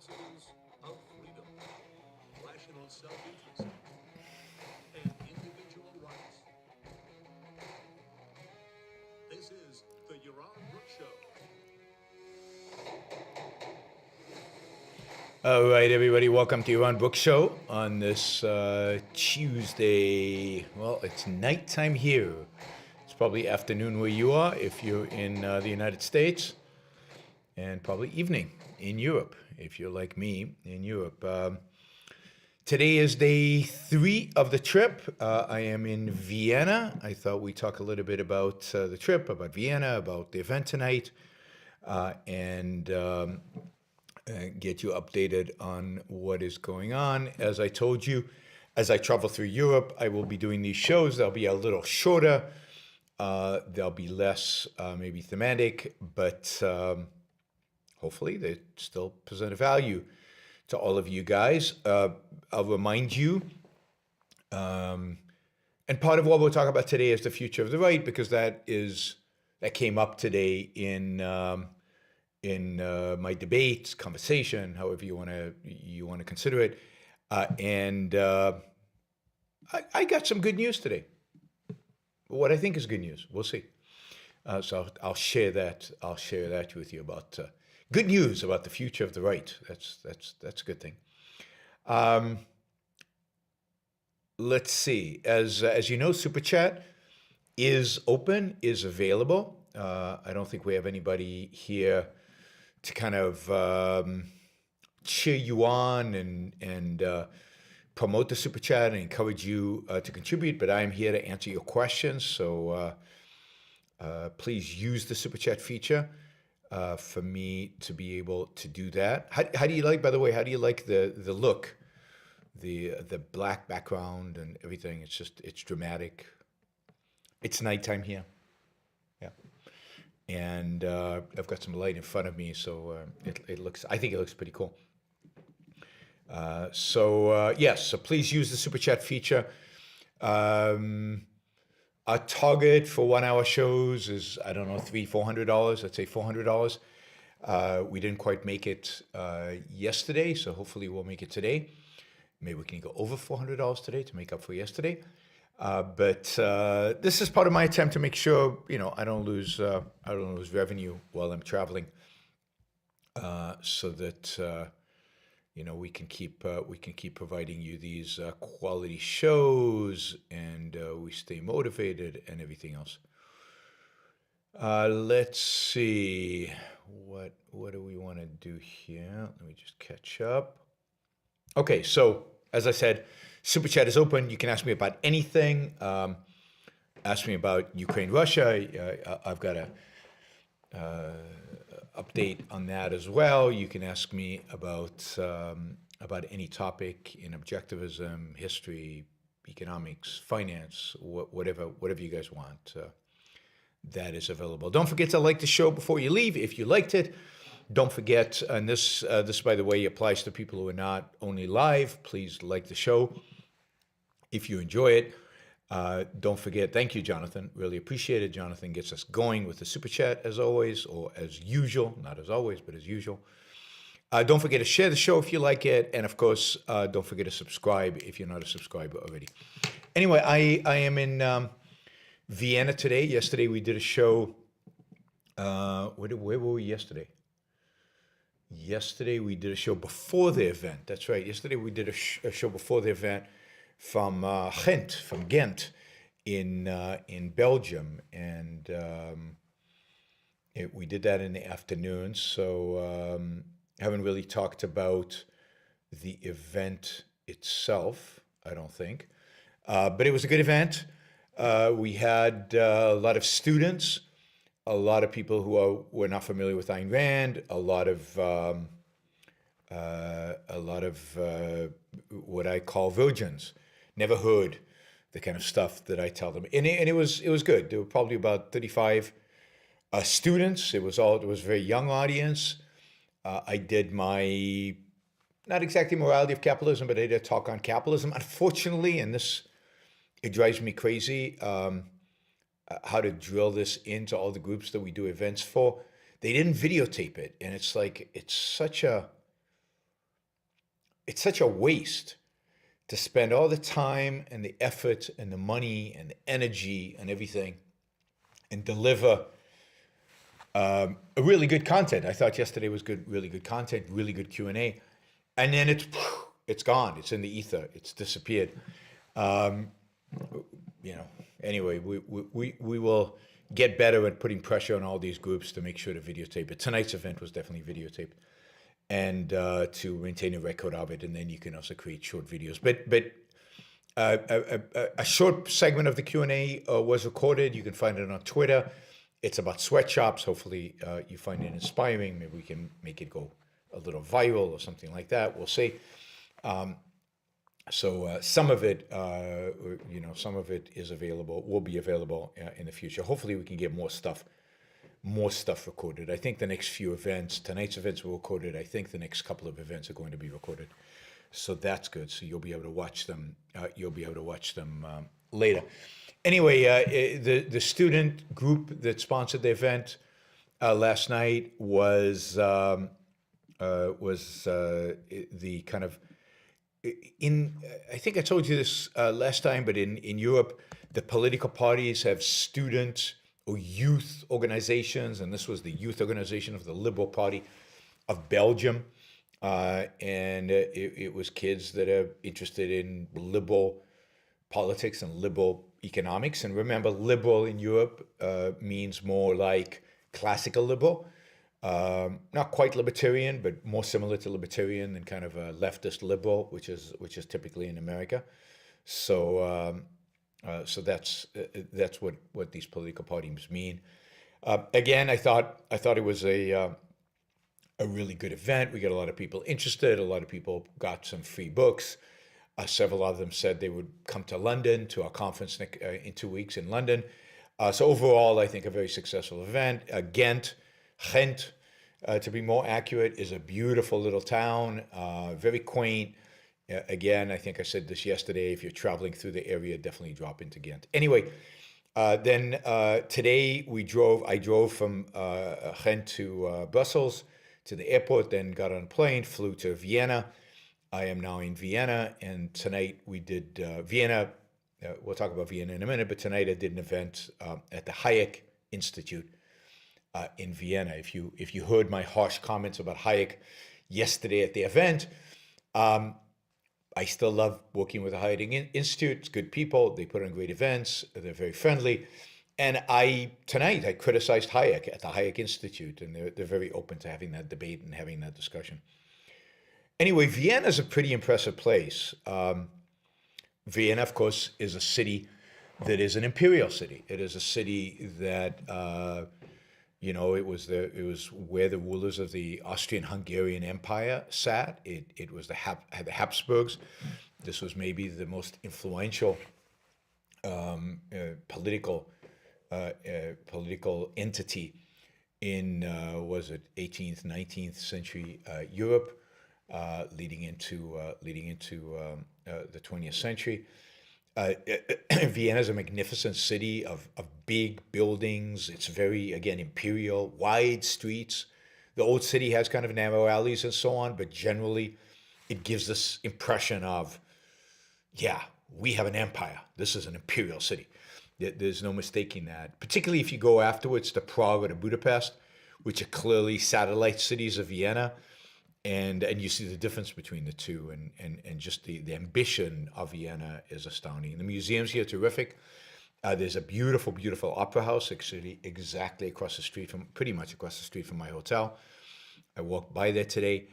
principles of freedom, rational self-interest, and individual rights. This is the Yaron Brook Show. All right, everybody, welcome to Yaron Book Show on this Tuesday. Well, it's nighttime here. It's probably afternoon where you are if you're in the United States, and probably evening in Europe if you're like me in Europe. Today is day 3 of the trip. I am in Vienna. I thought we'd talk a little bit about the trip, about Vienna, about the event tonight, and get you updated on what is going on. As I told you, as I travel through Europe, I will be doing these shows. They'll be a little shorter. They'll be less maybe thematic, but hopefully they still present a value to all of you guys. I'll remind you, and part of what we'll talk about today is the future of the right, because that came up today in my debate, conversation, however you want to consider it, and I got some good news today. What I think is good news, we'll see. So I'll share that. I'll share that with you about good news about the future of the right. That's a good thing. Let's see. As you know, Super Chat is open, is available. I don't think we have anybody here to kind of cheer you on and promote the Super Chat and encourage you to contribute, but I am here to answer your questions. So please use the Super Chat feature for me to be able to do that. How do you like, by the way, how do you like the look, the black background and everything? It's dramatic. It's nighttime here. Yeah. And I've got some light in front of me, so I think it looks pretty cool. Yes, so please use the Super Chat feature. Our target for 1 hour shows is, I don't know, $300-400. Let's say $400. We didn't quite make it yesterday, so hopefully we'll make it today. Maybe we can go over $400 today to make up for yesterday. But this is part of my attempt to make sure, I don't lose revenue while I'm traveling, so that we can keep providing you these quality shows, and we stay motivated and everything else. Let's see, what do we want to do here? Let me just catch up. Okay, so as I said, Super Chat is open. You can ask me about anything. Ask me about Ukraine, Russia. I've got a update on that as well. You can ask me about any topic in objectivism, history, economics, finance, whatever you guys want. That is available. Don't forget to like the show before you leave if you liked it. Don't forget, and this by the way applies to people who are not only live. Please like the show if you enjoy it. Don't forget, thank you, Jonathan. Really appreciate it. Jonathan gets us going with the Super Chat as always, or as usual. Not as always, but as usual. Don't forget to share the show if you like it. And of course, don't forget to subscribe if you're not a subscriber already. Anyway, I am in Vienna today. Yesterday we did a show. Where were we yesterday? Yesterday we did a show before the event. That's right. Yesterday we did a show before the event from Ghent in Belgium, and we did that in the afternoon. So haven't really talked about the event itself, I don't think, but it was a good event. We had a lot of students, a lot of people who were not familiar with Ayn Rand, a lot of what I call virgins, never heard the kind of stuff that I tell them, and it was good. There were probably about 35 students. It was a very young audience. I did my, not exactly morality of capitalism, but I did a talk on capitalism. Unfortunately, and it drives me crazy, how to drill this into all the groups that we do events for. They didn't videotape it, and it's like, it's such a it's such a waste to spend all the time and the effort and the money and the energy and everything and deliver a really good content. I thought yesterday was good, really good content, really good Q&A. And then it's gone. It's in the ether. It's disappeared. Anyway, we will get better at putting pressure on all these groups to make sure to videotape it. Tonight's event was definitely videotaped, and to maintain a record of it. And then you can also create short videos. But a short segment of the Q&A was recorded. You can find it on Twitter. It's about sweatshops. Hopefully you find it inspiring. Maybe we can make it go a little viral or something like that. We'll see. So some of it, some of it is available, will be available in the future. Hopefully we can get more stuff recorded. I think the next few events, tonight's events were recorded. I think the next couple of events are going to be recorded. So that's good. So you'll be able to watch them. Later. Anyway, the student group that sponsored the event last night was the kind of I think I told you this last time, but in Europe, the political parties have student or youth organizations, and this was the youth organization of the Liberal Party of Belgium. And it was kids that are interested in liberal politics and liberal economics. And remember, liberal in Europe means more like classical liberal. Not quite libertarian, but more similar to libertarian than kind of a leftist liberal, which is typically in America. So that's what these political parties mean. Again, I thought it was a really good event. We got a lot of people interested. A lot of people got some free books. Several of them said they would come to London to our conference in 2 weeks in London. So overall, I think a very successful event. Ghent, to be more accurate, is a beautiful little town, very quaint. Again, I think I said this yesterday, if you're traveling through the area, definitely drop into Ghent. Anyway, then today I drove from Ghent to Brussels, to the airport, then got on a plane, flew to Vienna. I am now in Vienna, and tonight we did Vienna. We'll talk about Vienna in a minute, but tonight I did an event at the Hayek Institute in Vienna. If you heard my harsh comments about Hayek yesterday at the event, I still love working with the Hayek Institute. It's good people. They put on great events. They're very friendly. And tonight I criticized Hayek at the Hayek Institute, and they're very open to having that debate and having that discussion. Anyway, Vienna is a pretty impressive place. Vienna, of course, is a city that is an imperial city. It is a city that it was where the rulers of the Austrian-Hungarian Empire sat. It was the Habsburgs. This was maybe the most influential political entity in 18th, 19th century Europe, leading into the 20th century. Vienna is a magnificent city of big buildings. It's very, again, imperial, wide streets. The old city has kind of narrow alleys and so on, but generally it gives this impression of, yeah, we have an empire. This is an imperial city. There's no mistaking that, particularly if you go afterwards to Prague or to Budapest, which are clearly satellite cities of Vienna. And you see the difference between the two, and just the ambition of Vienna is astounding. The museums here are terrific. There's a beautiful, beautiful opera house, actually exactly pretty much across the street from my hotel. I walked by there today,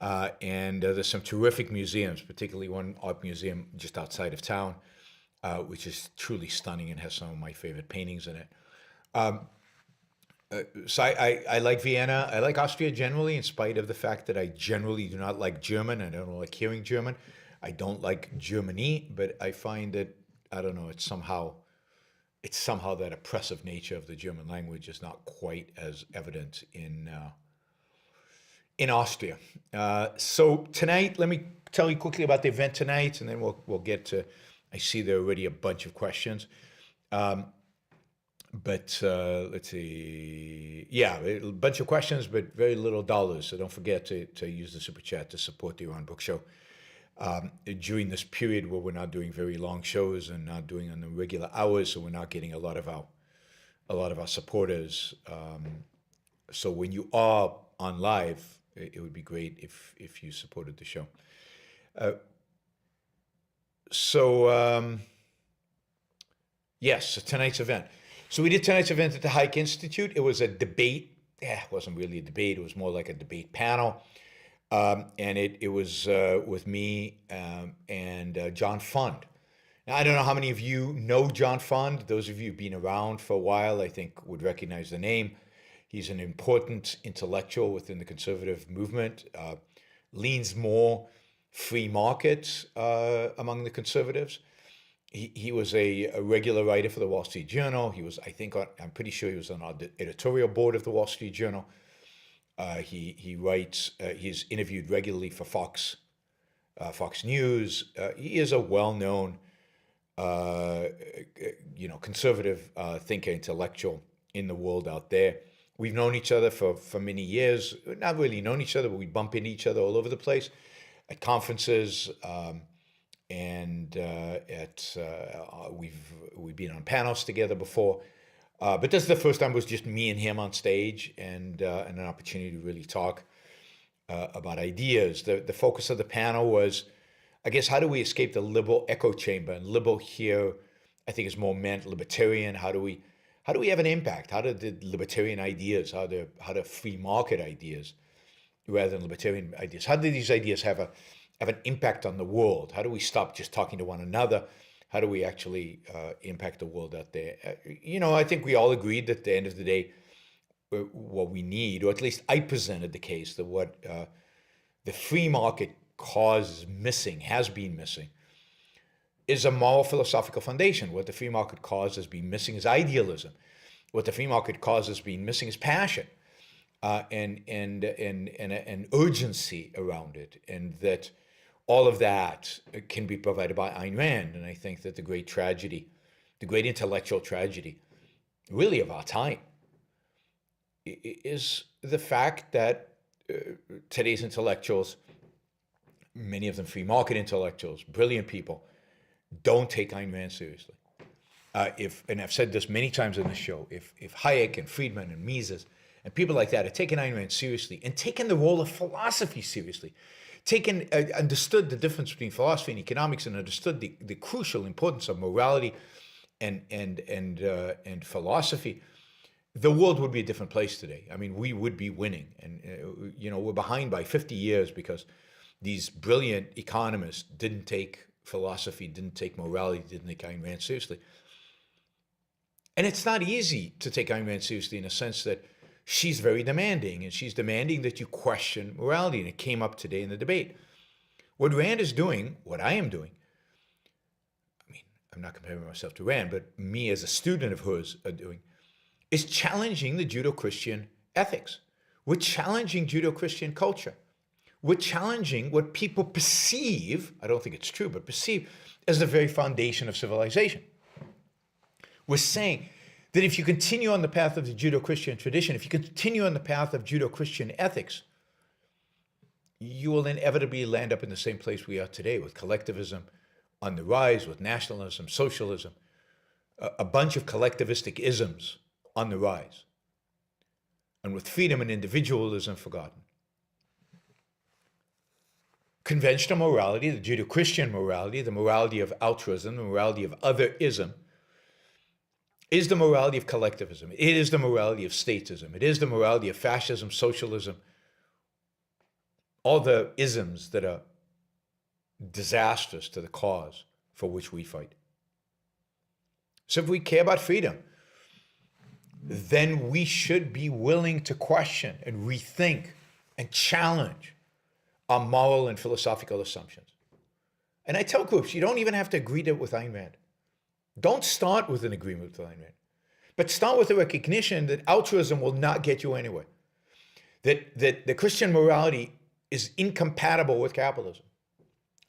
and there's some terrific museums, particularly one art museum just outside of town, which is truly stunning and has some of my favorite paintings in it. So I like Vienna. I like Austria generally, in spite of the fact that I generally do not like German. I don't like hearing German. I don't like Germany, but I find that, I don't know, it's somehow that oppressive nature of the German language is not quite as evident in Austria. So tonight, let me tell you quickly about the event tonight, and then we'll get to, I see there are already a bunch of questions. But let's see. Yeah, a bunch of questions, but very little dollars. So don't forget to use the super chat to support the Iran Book Show. during this period where we're not doing very long shows and not doing on the regular hours, so we're not getting a lot of our supporters. So when you are on live, it would be great if you supported the show. Yes, so tonight's event. So we did tonight's event at the Hayek Institute. It was a debate. It wasn't really a debate. It was more like a debate panel. And it was with me and John Fund. Now, I don't know how many of you know John Fund. Those of you who've been around for a while, I think, would recognize the name. He's an important intellectual within the conservative movement, leans more free market among the conservatives. He was a regular writer for the Wall Street Journal. He was, I'm pretty sure he was on the editorial board of the Wall Street Journal. He writes, he's interviewed regularly for Fox News. He is a well-known, conservative thinker, intellectual in the world out there. We've known each other for many years. Not really known each other, but we bump into each other all over the place at conferences, we've been on panels together before. But this is the first time it was just me and him on stage and an opportunity to really talk about ideas. The focus of the panel was, I guess, how do we escape the liberal echo chamber? And liberal here, I think, is more meant libertarian. How do we have an impact? How do the libertarian ideas, how do free market ideas, rather than libertarian ideas, how do these ideas have an impact on the world? How do we stop just talking to one another? How do we actually impact the world out there? I think we all agreed that at the end of the day, what we need, or at least I presented the case that what the free market has been missing, is a moral philosophical foundation. What the free market cause has been missing is idealism. What the free market cause has been missing is passion and an urgency around it, and that all of that can be provided by Ayn Rand. And I think that the great tragedy, the great intellectual tragedy, really of our time, is the fact that today's intellectuals, many of them free market intellectuals, brilliant people, don't take Ayn Rand seriously. And I've said this many times in the show, if Hayek and Friedman and Mises and people like that had taken Ayn Rand seriously and taken the role of philosophy seriously, understood the difference between philosophy and economics, and understood the crucial importance of morality and philosophy, the world would be a different place today. I mean, we would be winning, and we're behind by 50 years because these brilliant economists didn't take philosophy, didn't take morality, didn't take Ayn Rand seriously. And it's not easy to take Ayn Rand seriously in a sense that she's very demanding, and she's demanding that you question morality, and it came up today in the debate. What Rand is doing, what I am doing, I mean, I'm not comparing myself to Rand, but me as a student of hers are doing, is challenging the Judeo-Christian ethics. We're challenging Judeo-Christian culture. We're challenging what people perceive, I don't think it's true, but perceive as the very foundation of civilization. We're saying that if you continue on the path of the Judeo-Christian tradition, if you continue on the path of Judeo-Christian ethics, you will inevitably land up in the same place we are today, with collectivism on the rise, with nationalism, socialism, a bunch of collectivistic isms on the rise, and with freedom and individualism forgotten. Conventional morality, the Judeo-Christian morality, the morality of altruism, the morality of otherism, is the morality of collectivism. It is the morality of statism. It is the morality of fascism, socialism, all the isms that are disastrous to the cause for which we fight. So if we care about freedom, then we should be willing to question and rethink and challenge our moral and philosophical assumptions. And I tell groups, you don't even have to agree with Ayn Rand. Don't start with an agreement with Ayn Rand, but start with the recognition that altruism will not get you anywhere, that the Christian morality is incompatible with capitalism.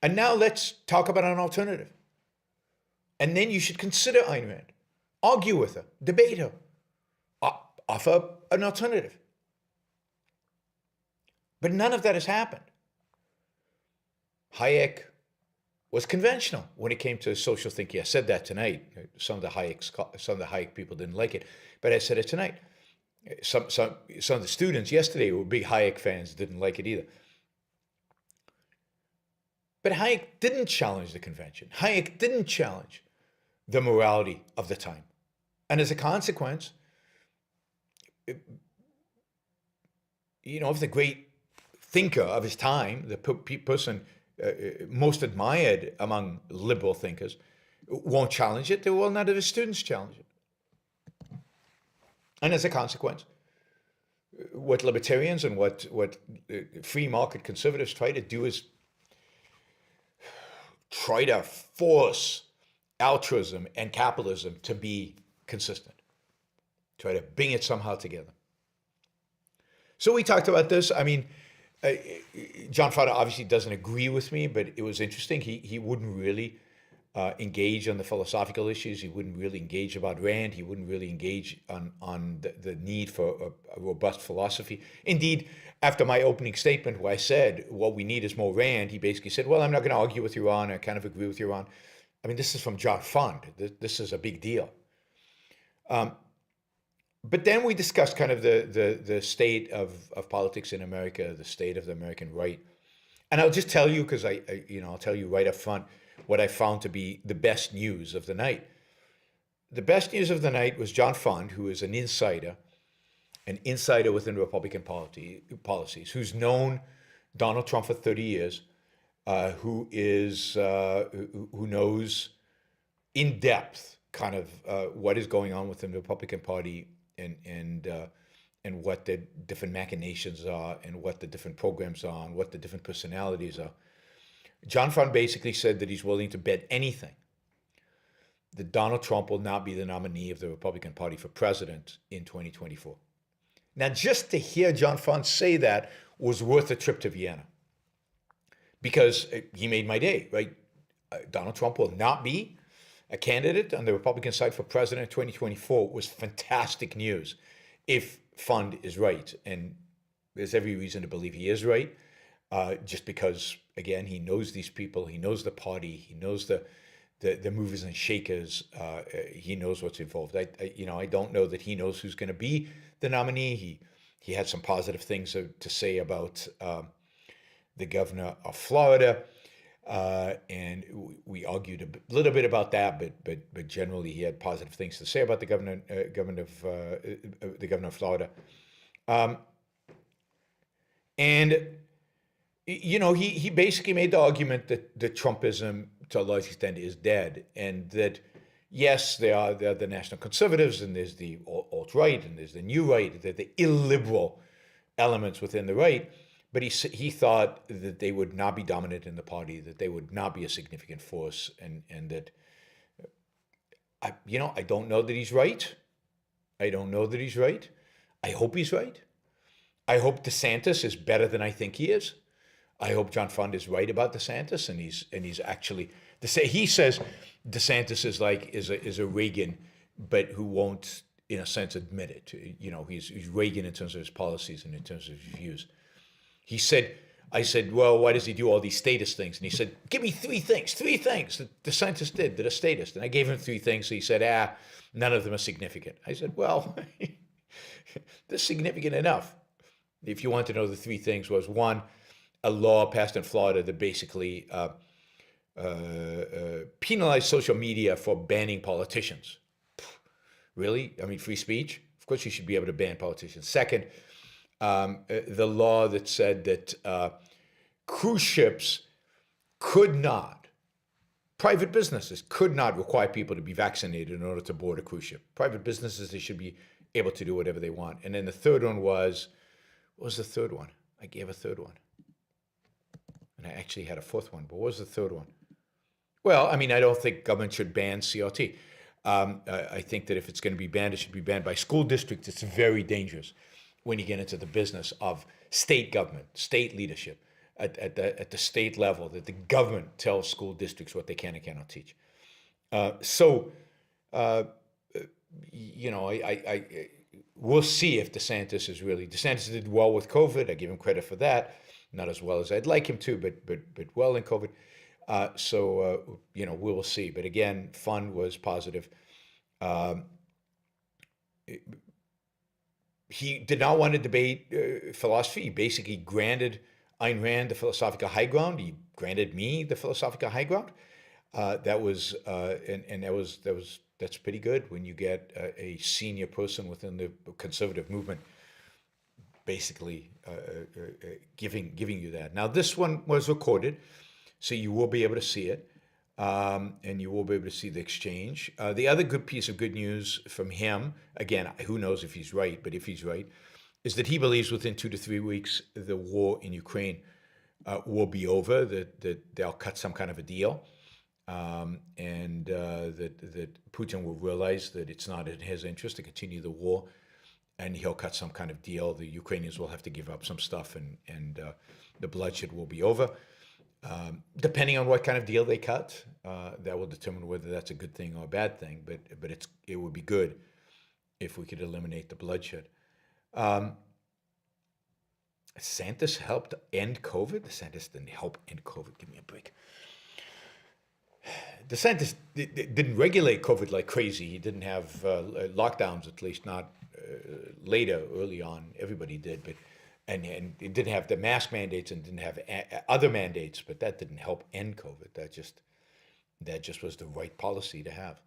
And now let's talk about an alternative. And then you should consider Ayn Rand, argue with her, debate her, offer an alternative. But none of that has happened. Hayek, was conventional when it came to social thinking. I said that tonight. Some of the Hayek people didn't like it, but I said it tonight. Some of the students yesterday who were big Hayek fans didn't like it either. But Hayek didn't challenge the convention. Hayek didn't challenge the morality of the time. And as a consequence, of the great thinker of his time, the person most admired among liberal thinkers, won't challenge it, well, none of his students challenge it. And as a consequence, what libertarians and what free market conservatives try to do is try to force altruism and capitalism to be consistent. Try to bring it somehow together. So we talked about this. I mean, John Fodder obviously doesn't agree with me, but it was interesting. He wouldn't really engage on the philosophical issues. He wouldn't really engage about Rand. He wouldn't really engage on the need for a robust philosophy. Indeed, after my opening statement where I said what we need is more Rand, he basically said, well, I'm not going to argue with Iran. I kind of agree with Iran. I mean, this is from John Fund. This is a big deal. But then we discussed kind of the state of politics in America, the state of the American right. And I'll just tell you, because I'll tell you right up front what I found to be the best news of the night. The best news of the night was John Fund, who is an insider within Republican policies, who's known Donald Trump for 30 years, who knows in depth kind of what is going on within the Republican Party and what the different machinations are and what the different programs are and what the different personalities are. John Fund basically said that he's willing to bet anything that Donald Trump will not be the nominee of the Republican Party for president in 2024. Now, just to hear John Fund say that was worth a trip to Vienna, because he made my day, right? Donald Trump will not be a candidate on the Republican side for president in 2024 was fantastic news if Fund is right. And there's every reason to believe he is right, just because, again, he knows these people, he knows the party, he knows the movers and shakers, he knows what's involved. I don't know that he knows who's going to be the nominee. He had some positive things to say about the governor of Florida. And we argued a little bit about that, but generally he had positive things to say about the governor of Florida, and he basically made the argument that Trumpism to a large extent is dead, and that yes, there are the national conservatives, and there's the alt-right, and there's the new right, the illiberal elements within the right. But he thought that they would not be dominant in the party, that they would not be a significant force, and that I don't know that he's right. I don't know that he's right. I hope he's right. I hope DeSantis is better than I think he is. I hope John Fund is right about DeSantis, and he's actually he says DeSantis is a Reagan, but who won't, in a sense, admit it. He's Reagan in terms of his policies and in terms of his views. I said, well, why does he do all these statist things? And he said, give me three things that DeSantis did that are statist. And I gave him three things. So he said, none of them are significant. I said, well, they're significant enough. If you want to know, the three things was, one, a law passed in Florida that basically penalized social media for banning politicians. Really? I mean, free speech? Of course you should be able to ban politicians. Second, the law that said that cruise ships private businesses could not require people to be vaccinated in order to board a cruise ship. Private businesses, they should be able to do whatever they want. And then the third one was, what was the third one? I gave a third one. And I actually had a fourth one, but what was the third one? Well, I mean, I don't think government should ban CRT. I think that if it's going to be banned, it should be banned by school districts. It's very dangerous when you get into the business of state government, state leadership at the state level, that the government tells school districts what they can and cannot teach. We'll see if DeSantis did well with COVID. I give him credit for that. Not as well as I'd like him to, but well in COVID. We will see. But again, fun was positive. He did not want to debate philosophy. He basically granted Ayn Rand the philosophical high ground. He granted me the philosophical high ground. That's pretty good when you get a senior person within the conservative movement basically giving you that. Now, this one was recorded, so you will be able to see it, and you will be able to see the exchange. The other good piece of good news from him, again, who knows if he's right, but if he's right, is that he believes within 2 to 3 weeks the war in Ukraine will be over, that they'll cut some kind of a deal, and that Putin will realize that it's not in his interest to continue the war, and he'll cut some kind of deal. The Ukrainians will have to give up some stuff, and the bloodshed will be over. Depending on what kind of deal they cut, that will determine whether that's a good thing or a bad thing. But it would be good if we could eliminate the bloodshed. DeSantis helped end COVID? DeSantis didn't help end COVID. Give me a break. DeSantis didn't regulate COVID like crazy. He didn't have lockdowns, at least not later, early on. Everybody did, but and it didn't have the mask mandates and didn't have other mandates, but that didn't help end COVID. That just was the right policy to have.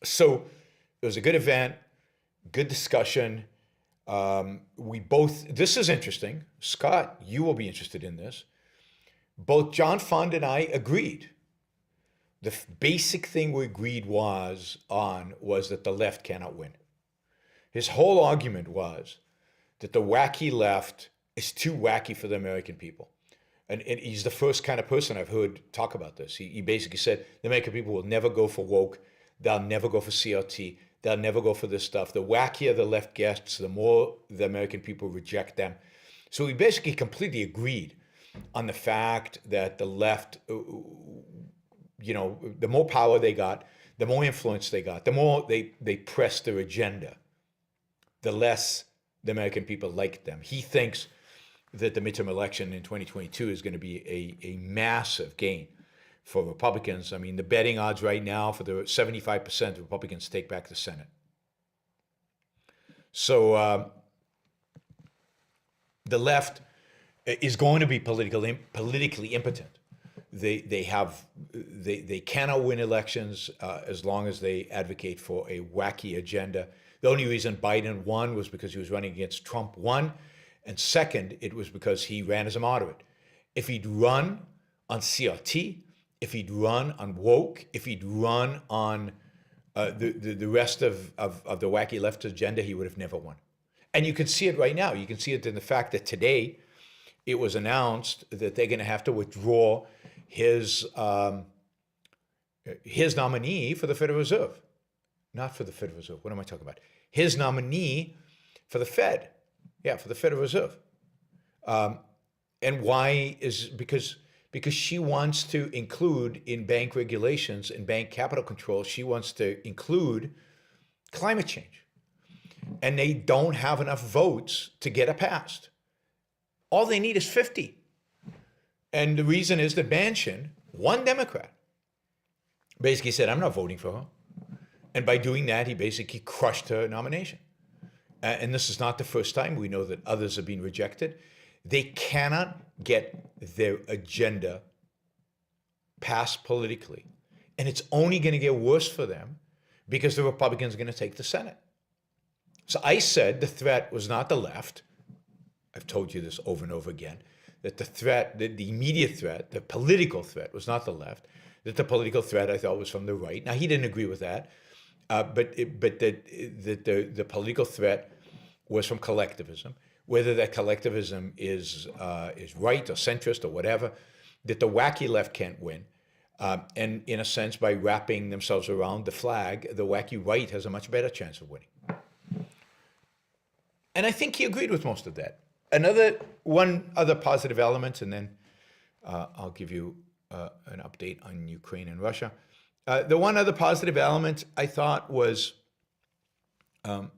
So it was a good event, good discussion. This is interesting. Scott, you will be interested in this. Both John Fund and I agreed. The basic thing we agreed was that the left cannot win. His whole argument was that the wacky left is too wacky for the American people. And he's the first kind of person I've heard talk about this. He basically said the American people will never go for woke. They'll never go for CRT. They'll never go for this stuff. The wackier the left gets, the more the American people reject them. So we basically completely agreed on the fact that the left, the more power they got, the more influence they got, the more they pressed their agenda, the less the American people liked them. He thinks that the midterm election in 2022 is going to be a massive gain for Republicans. I mean, the betting odds right now for the 75% of Republicans take back the Senate. So the left is going to be politically impotent. They cannot win elections as long as they advocate for a wacky agenda. The only reason Biden won was because he was running against Trump, one. And second, it was because he ran as a moderate. If he'd run on CRT, if he'd run on woke, if he'd run on the rest of the wacky left agenda, he would have never won. And you can see it right now. You can see it in the fact that today it was announced that they're going to have to withdraw his nominee for the Federal Reserve. Not for the Federal Reserve. What am I talking about? His nominee for the Fed. Yeah, for the Federal Reserve. And why is because she wants to include in bank regulations and bank capital control, she wants to include climate change. And they don't have enough votes to get it passed. All they need is 50. And the reason is that Manchin, one Democrat, basically said, I'm not voting for her. And by doing that, he basically crushed her nomination. And this is not the first time. We know that others have been rejected. They cannot get their agenda passed politically. And it's only going to get worse for them because the Republicans are going to take the Senate. So I said the threat was not the left. I've told you this over and over again, that the threat, the immediate threat, the political threat was not the left, that the political threat I thought was from the right. Now, he didn't agree with that, but the political threat was from collectivism, whether that collectivism is right or centrist or whatever, that the wacky left can't win. And in a sense, by wrapping themselves around the flag, the wacky right has a much better chance of winning. And I think he agreed with most of that. One other positive element, and then I'll give you an update on Ukraine and Russia. The one other positive element I thought was that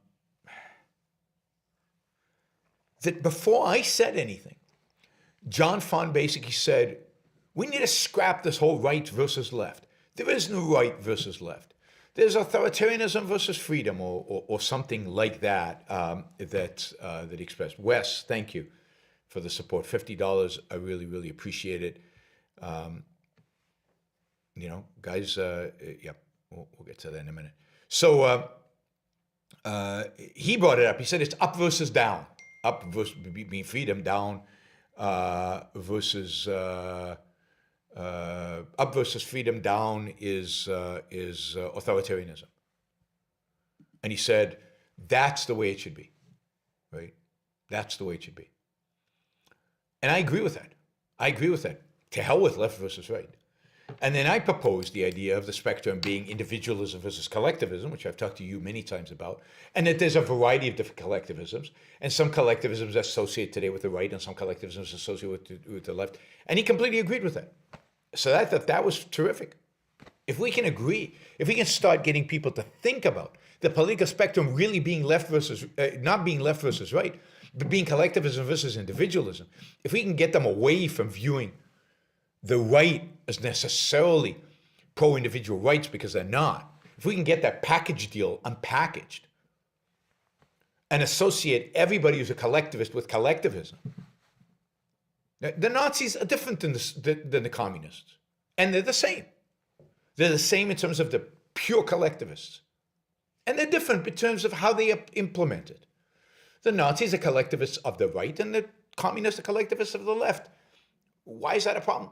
before I said anything, John Fund basically said, we need to scrap this whole right versus left. There is no right versus left. There's authoritarianism versus freedom, or something like that, that he expressed. Wes, thank you for the support. $50, I really, really appreciate it. Guys, yeah, we'll get to that in a minute. So he brought it up. He said it's up versus down. Up versus being freedom, down versus up versus freedom, down is authoritarianism. And he said that's the way it should be, right? That's the way it should be. And I agree with that. I agree with that. To hell with left versus right. And then I proposed the idea of the spectrum being individualism versus collectivism, which I've talked to you many times about, and that there's a variety of different collectivisms, and some collectivisms associate today with the right, and some collectivisms associate with the left. And he completely agreed with that. So I thought that was terrific. If we can agree, if we can start getting people to think about the political spectrum really being left versus, not being left versus right, but being collectivism versus individualism, if we can get them away from viewing the right as necessarily pro-individual rights, because they're not. If we can get that package deal unpackaged and associate everybody who's a collectivist with collectivism, the Nazis are different than the communists, and they're the same. They're the same in terms of the pure collectivists, and they're different in terms of how they implement it. The Nazis are collectivists of the right, and the communists are collectivists of the left. Why is that a problem?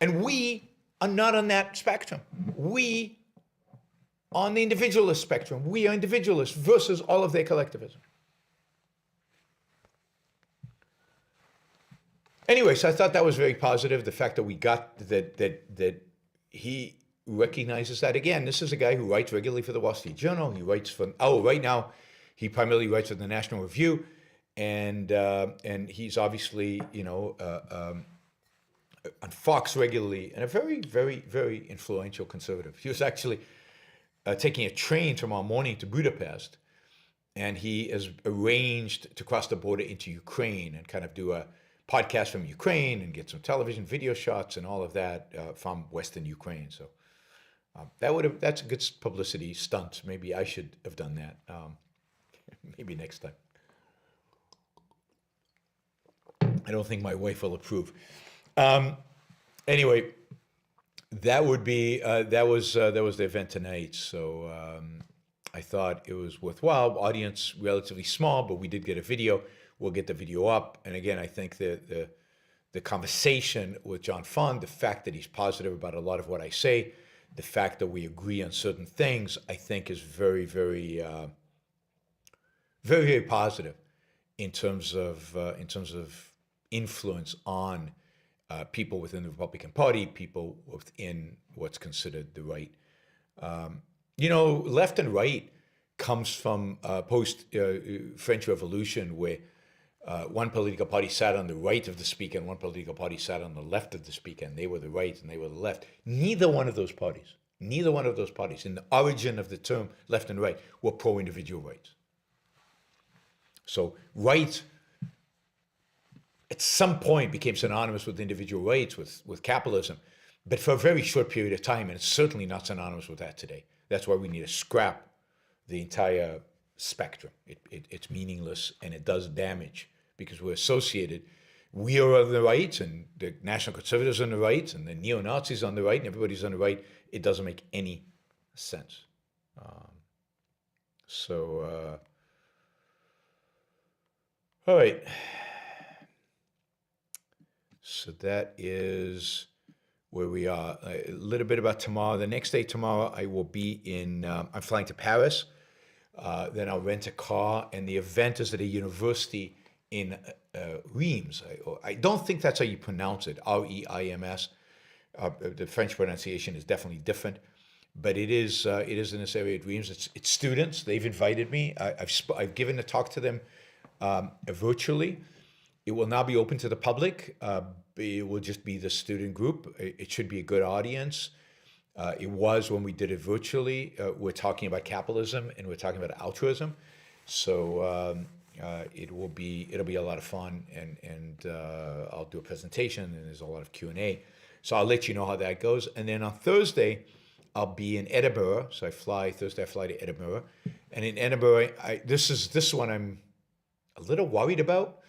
And we are not on that spectrum. We are on the individualist spectrum. We are individualists versus all of their collectivism. Anyway, so I thought that was very positive. The fact that we got that he recognizes that. Again, this is a guy who writes regularly for the Wall Street Journal. He writes for, right now, he primarily writes for the National Review, and he's obviously, on Fox regularly, and a very, very, very influential conservative. He was actually taking a train tomorrow morning to Budapest, and he has arranged to cross the border into Ukraine and kind of do a podcast from Ukraine and get some television video shots and all of that from Western Ukraine. So that's a good publicity stunt. Maybe I should have done that. Maybe next time. I don't think my wife will approve. Anyway, that was the event tonight. So I thought it was worthwhile. Audience relatively small, but we did get a video. We'll get the video up. And again, I think the conversation with John Fund, the fact that he's positive about a lot of what I say, the fact that we agree on certain things, I think is very, very, very, very positive in terms of influence on people within the Republican Party, people within what's considered the right. Left and right comes from post-French Revolution, where one political party sat on the right of the speaker and one political party sat on the left of the speaker, and they were the right and they were the left. Neither one of those parties, in the origin of the term left and right, were pro-individual rights. So right at some point became synonymous with individual rights, with capitalism, but for a very short period of time, and it's certainly not synonymous with that today. That's why we need to scrap the entire spectrum. It's meaningless, and it does damage because we're associated. We are on the right, and the National Conservatives are on the right, and the neo-Nazis on the right, and everybody's on the right. It doesn't make any sense. All right. So that is where we are. A little bit about tomorrow. The next day, tomorrow, I will be I'm flying to Paris. Then I'll rent a car, and the event is at a university in Reims. I don't think that's how you pronounce it, R-E-I-M-S. The French pronunciation is definitely different, but it is in this area at Reims. It's students. They've invited me. I've given a talk to them virtually. It will now be open to the public. It will just be the student group. It should be a good audience. It was when we did it virtually. We're talking about capitalism and we're talking about altruism. So it'll be a lot of fun, and I'll do a presentation, and there's a lot of Q&A. So I'll let you know how that goes. And then on Thursday, I'll be in Edinburgh. So I fly to Edinburgh, and in Edinburgh, this one I'm a little worried about,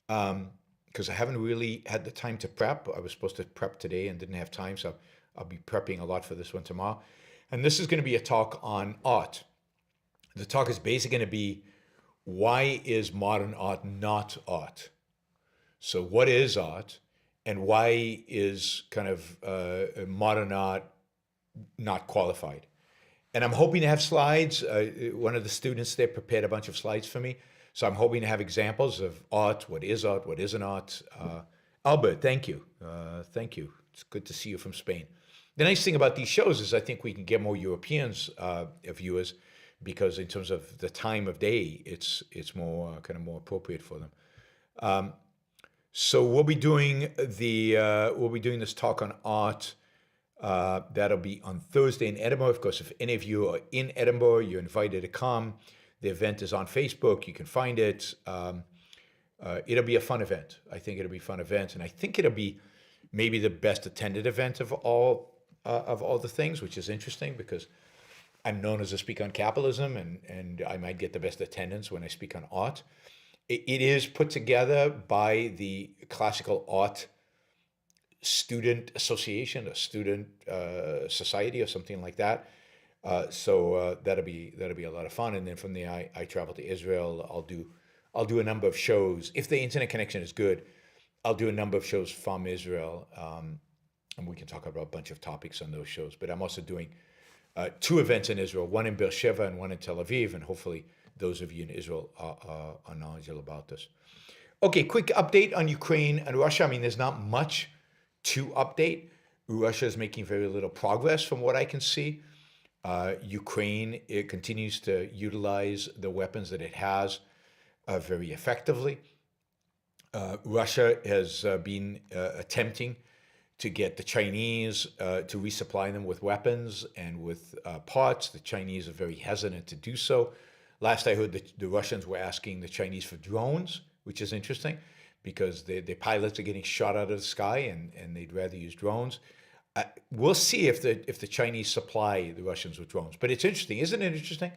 because I haven't really had the time to prep. I was supposed to prep today and didn't have time, so I'll be prepping a lot for this one tomorrow. And this is going to be a talk on art. The talk is basically going to be, why is modern art not art? So what is art, and why is kind of modern art not qualified? And I'm hoping to have slides. One of the students there prepared a bunch of slides for me. So I'm hoping to have examples of art, what isn't art. Albert, thank you. Thank you. It's good to see you from Spain. The nice thing about these shows is I think we can get more Europeans viewers, because in terms of the time of day, it's more kind of more appropriate for them. So we'll be doing this talk on art. That'll be on Thursday in Edinburgh. Of course, if any of you are in Edinburgh, you're invited to come. The event is on Facebook. You can find it. It'll be a fun event. I think it'll be a fun event, and I think it'll be maybe the best attended event of all the things, which is interesting because I'm known as a speaker on capitalism, and I might get the best attendance when I speak on art. It is put together by the Classical Art Student Association, a student society or something like that. So that'll be a lot of fun. And then from there, I travel to Israel. I'll do a number of shows. If the internet connection is good, I'll do a number of shows from Israel, and we can talk about a bunch of topics on those shows. But I'm also doing 2 events in Israel, one in Beersheba and one in Tel Aviv, and hopefully those of you in Israel are knowledgeable about this. Okay, quick update on Ukraine and Russia. I mean, there's not much to update. Russia is making very little progress from what I can see. Ukraine, it continues to utilize the weapons that it has very effectively. Russia has been attempting to get the Chinese to resupply them with weapons and with parts. The Chinese are very hesitant to do so. Last I heard, the Russians were asking the Chinese for drones, which is interesting because their pilots are getting shot out of the sky, and they'd rather use drones. We'll see if the Chinese supply the Russians with drones. But it's interesting, isn't it interesting,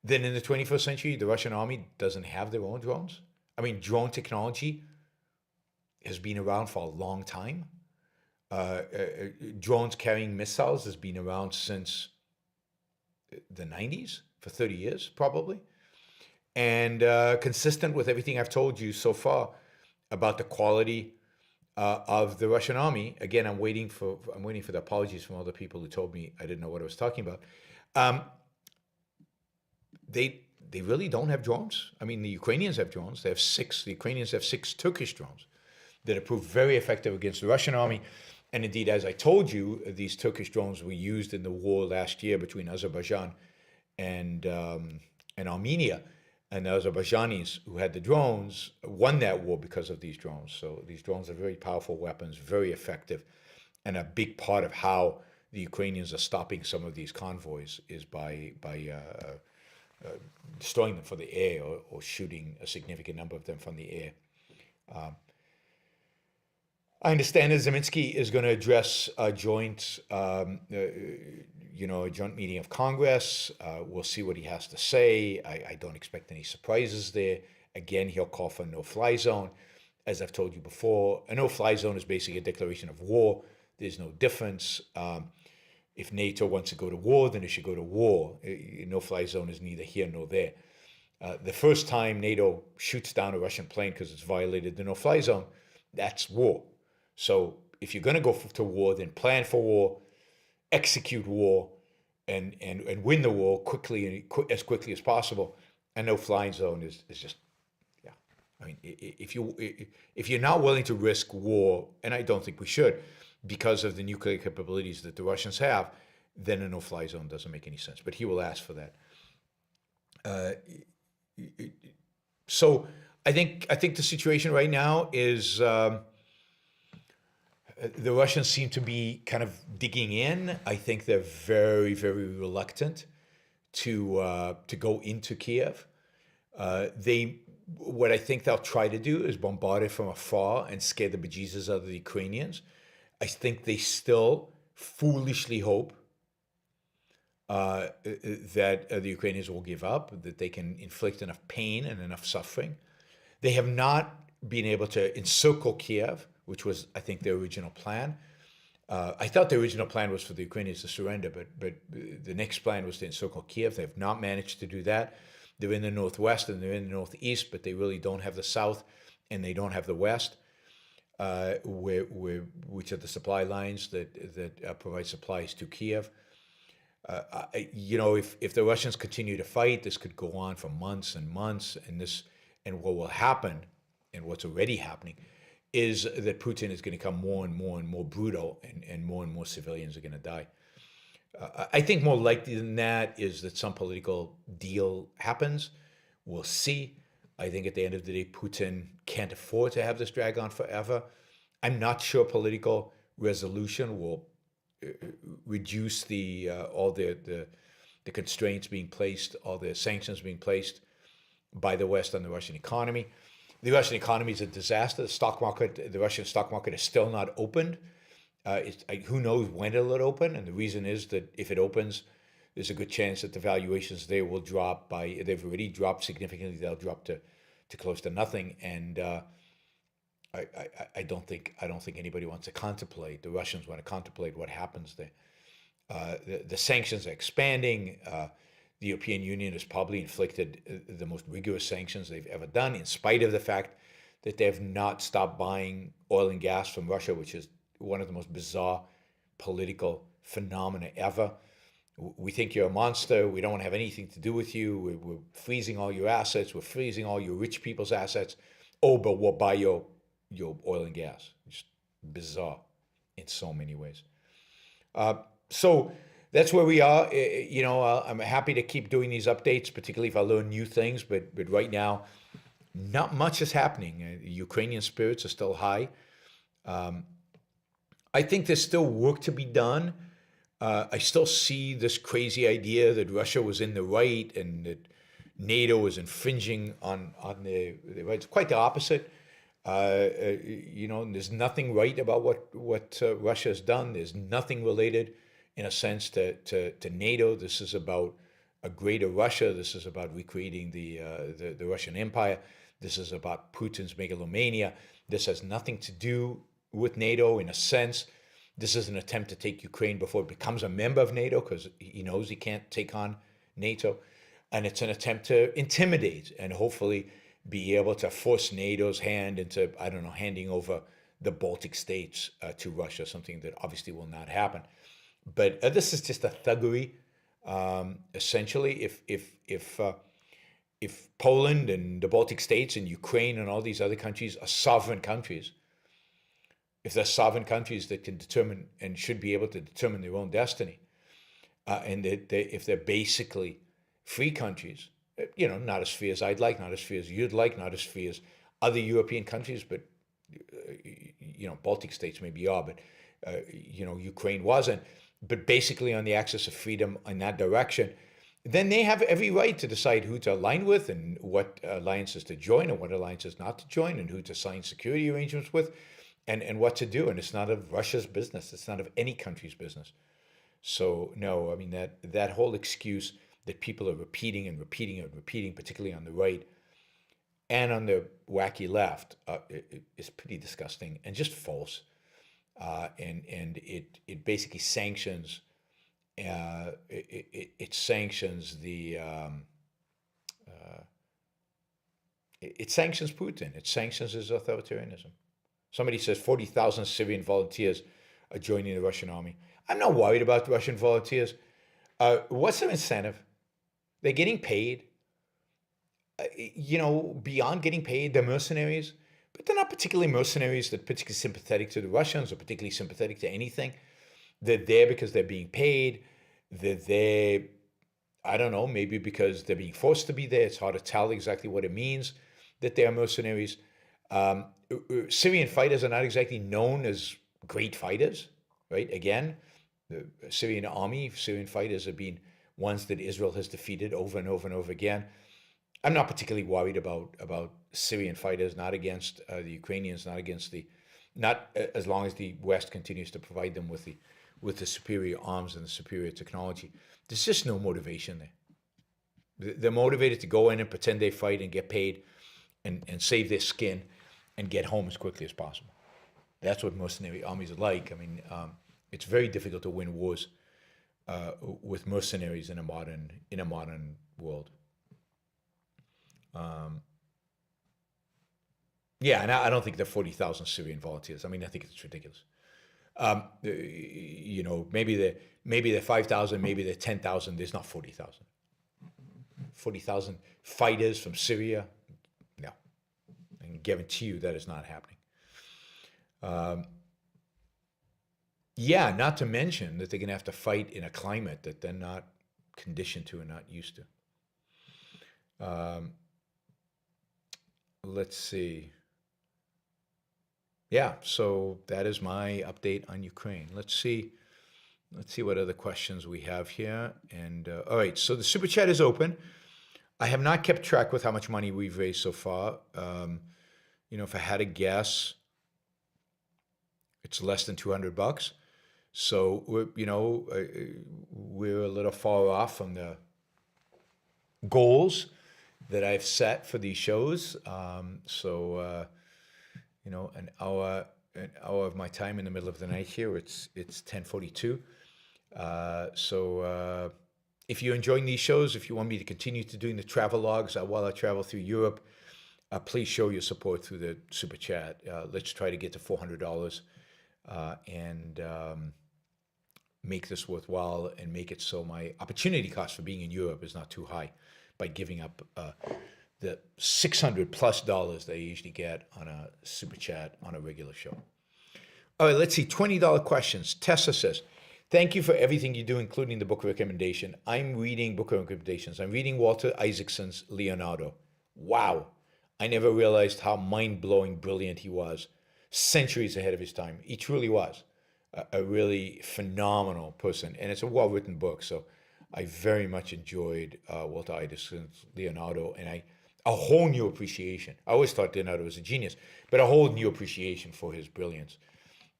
that in the 21st century, the Russian army doesn't have their own drones? I mean, drone technology has been around for a long time. Drones carrying missiles has been around since the 90s, for 30 years probably. And consistent with everything I've told you so far about the quality of the Russian army. Again, I'm waiting for the apologies from all the people who told me I didn't know what I was talking about. They really don't have drones. I mean, the Ukrainians have drones. They have 6. The Ukrainians have 6 Turkish drones that have proved very effective against the Russian army. And indeed, as I told you, these Turkish drones were used in the war last year between Azerbaijan and Armenia. And the Azerbaijanis, who had the drones, won that war because of these drones. So these drones are very powerful weapons, very effective, and a big part of how the Ukrainians are stopping some of these convoys is by destroying them from the air, or shooting a significant number of them from the air. I understand that Zelensky is going to address a joint meeting of Congress. We'll see what he has to say. I don't expect any surprises there. Again, he'll call for a no-fly zone. As I've told you before, a no-fly zone is basically a declaration of war. There's no difference. If NATO wants to go to war, then it should go to war. A no-fly zone is neither here nor there. The first time NATO shoots down a Russian plane because it's violated the no-fly zone, that's war. So if you're going to go to war, then plan for war, execute war, and win the war as quickly as possible. And no flying zone is just, yeah. I mean, if you're not willing to risk war, and I don't think we should, because of the nuclear capabilities that the Russians have, then a no-fly zone doesn't make any sense. But he will ask for that. So I think the situation right now is. The Russians seem to be kind of digging in. I think they're very, very reluctant to go into Kiev. They what I think they'll try to do is bombard it from afar and scare the bejesus out of the Ukrainians. I think they still foolishly hope that the Ukrainians will give up, that they can inflict enough pain and enough suffering. They have not been able to encircle Kiev, which was, I think, their original plan. I thought the original plan was for the Ukrainians to surrender, but the next plan was to encircle Kiev. They have not managed to do that. They're in the northwest and they're in the northeast, but they really don't have the south and they don't have the west, which are the supply lines that provide supplies to Kiev. If the Russians continue to fight, this could go on for months and months, and what will happen, and what's already happening, is that Putin is going to become more and more brutal, and more civilians are going to die. I think more likely than that is that some political deal happens. We'll see. I think at the end of the day, Putin can't afford to have this drag on forever. I'm not sure political resolution will reduce all the constraints being placed, all the sanctions being placed by the West on the Russian economy. The Russian economy is a disaster. The Russian stock market is still not opened. Who knows when it'll open? And the reason is that if it opens, there's a good chance that the valuations there will drop they've already dropped significantly. They'll drop to close to nothing. And I don't think anybody wants to contemplate. The Russians want to contemplate what happens there. The sanctions are expanding. The European Union has probably inflicted the most rigorous sanctions they've ever done, in spite of the fact that they have not stopped buying oil and gas from Russia, which is one of the most bizarre political phenomena ever. We think you're a monster. We don't want to have anything to do with you. We're freezing all your assets. We're freezing all your rich people's assets. Oh, but we'll buy your oil and gas. Just bizarre in so many ways. So that's where we are. I'm happy to keep doing these updates, particularly if I learn new things. But right now, not much is happening. Ukrainian spirits are still high. I think there's still work to be done. I still see this crazy idea that Russia was in the right and that NATO was infringing on the rights. Quite the opposite. There's nothing right about what Russia has done. There's nothing related, in a sense, to NATO. This is about a greater Russia. This is about recreating the Russian Empire. This is about Putin's megalomania. This has nothing to do with NATO, in a sense. This is an attempt to take Ukraine before it becomes a member of NATO, because he knows he can't take on NATO. And it's an attempt to intimidate and hopefully be able to force NATO's hand into, handing over the Baltic states to Russia, something that obviously will not happen. But this is just a thuggery. Essentially, if Poland and the Baltic states and Ukraine and all these other countries are sovereign countries, if they're sovereign countries that can determine and should be able to determine their own destiny, and if they're basically free countries, not as free as I'd like, not as free as you'd like, not as free as other European countries, but Baltic states maybe are, but Ukraine wasn't, but basically on the axis of freedom in that direction, then they have every right to decide who to align with and what alliances to join and what alliances not to join and who to sign security arrangements with and what to do. And it's not of Russia's business. It's not of any country's business. So no, that whole excuse that people are repeating and repeating and repeating, particularly on the right and on the wacky left, is pretty disgusting and just false. And it basically sanctions. It sanctions it sanctions Putin. It sanctions his authoritarianism. Somebody says 40,000 Syrian volunteers are joining the Russian army. I'm not worried about the Russian volunteers. What's their incentive? They're getting paid. Beyond getting paid, they're mercenaries. But they're not particularly mercenaries that are particularly sympathetic to the Russians or particularly sympathetic to anything. They're there because they're being paid. They're there, I don't know, maybe because they're being forced to be there. It's hard to tell exactly what it means that they are mercenaries. Syrian fighters are not exactly known as great fighters, right? Again, the Syrian army, Syrian fighters have been ones that Israel has defeated over and over and over again. I'm not particularly worried about Syrian fighters, not against the Ukrainians, not against not as long as the West continues to provide them with the superior arms and the superior technology. There's just no motivation there. They're motivated to go in and pretend they fight and get paid and save their skin and get home as quickly as possible. That's what mercenary armies are like. I mean, it's very difficult to win wars with mercenaries in a modern world. Yeah, and I don't think there are 40,000 Syrian volunteers. I mean, I think it's ridiculous. You know, maybe they're 5,000, maybe they're 10,000. There's not 40,000. 40,000 fighters from Syria? No. I can guarantee you that is not happening. Yeah, not to mention that they're going to have to fight in a climate that they're not conditioned to and not used to. Let's see. Yeah, so that is my update on Ukraine. Let's see what other questions we have here. And all right, so the super chat is open. I have not kept track with how much money we've raised so far. You know, if I had a guess, it's less than $200. So we're a little far off from the goals that I've set for these shows. You know, an hour of my time in the middle of the night here. It's 10:42. So if you're enjoying these shows, if you want me to continue to doing the travelogues while I travel through Europe, please show your support through the super chat. Let's try to get to $400 and make this worthwhile and make it so my opportunity cost for being in Europe is not too high by giving up the $600+ that I usually get on a super chat on a regular show. All right, let's see. $20 questions. Tessa says, thank you for everything you do, including the book recommendation. I'm reading book recommendations. I'm reading Walter Isaacson's Leonardo. Wow. I never realized how mind-blowing brilliant he was. Centuries ahead of his time. He truly was a really phenomenal person. And it's a well-written book. So I very much enjoyed Walter Isaacson's Leonardo. And a whole new appreciation. I always thought Leonardo was a genius, but a whole new appreciation for his brilliance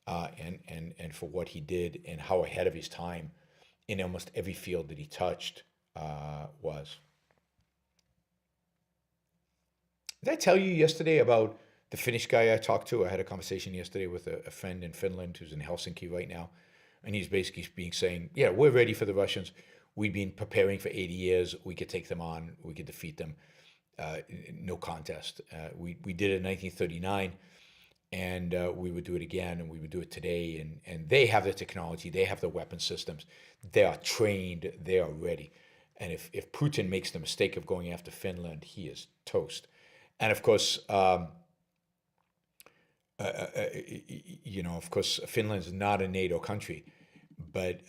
and for what he did and how ahead of his time in almost every field that he touched was. Did I tell you yesterday about the Finnish guy I talked to? I had a conversation yesterday with a friend in Finland who's in Helsinki right now, and he's basically saying, yeah, we're ready for the Russians. We've been preparing for 80 years. We could take them on. We could defeat them. No contest. We did it in 1939, and we would do it again, and we would do it today. And they have the technology. They have the weapon systems. They are trained. They are ready. And if Putin makes the mistake of going after Finland, he is toast. And of course, Finland is not a NATO country, but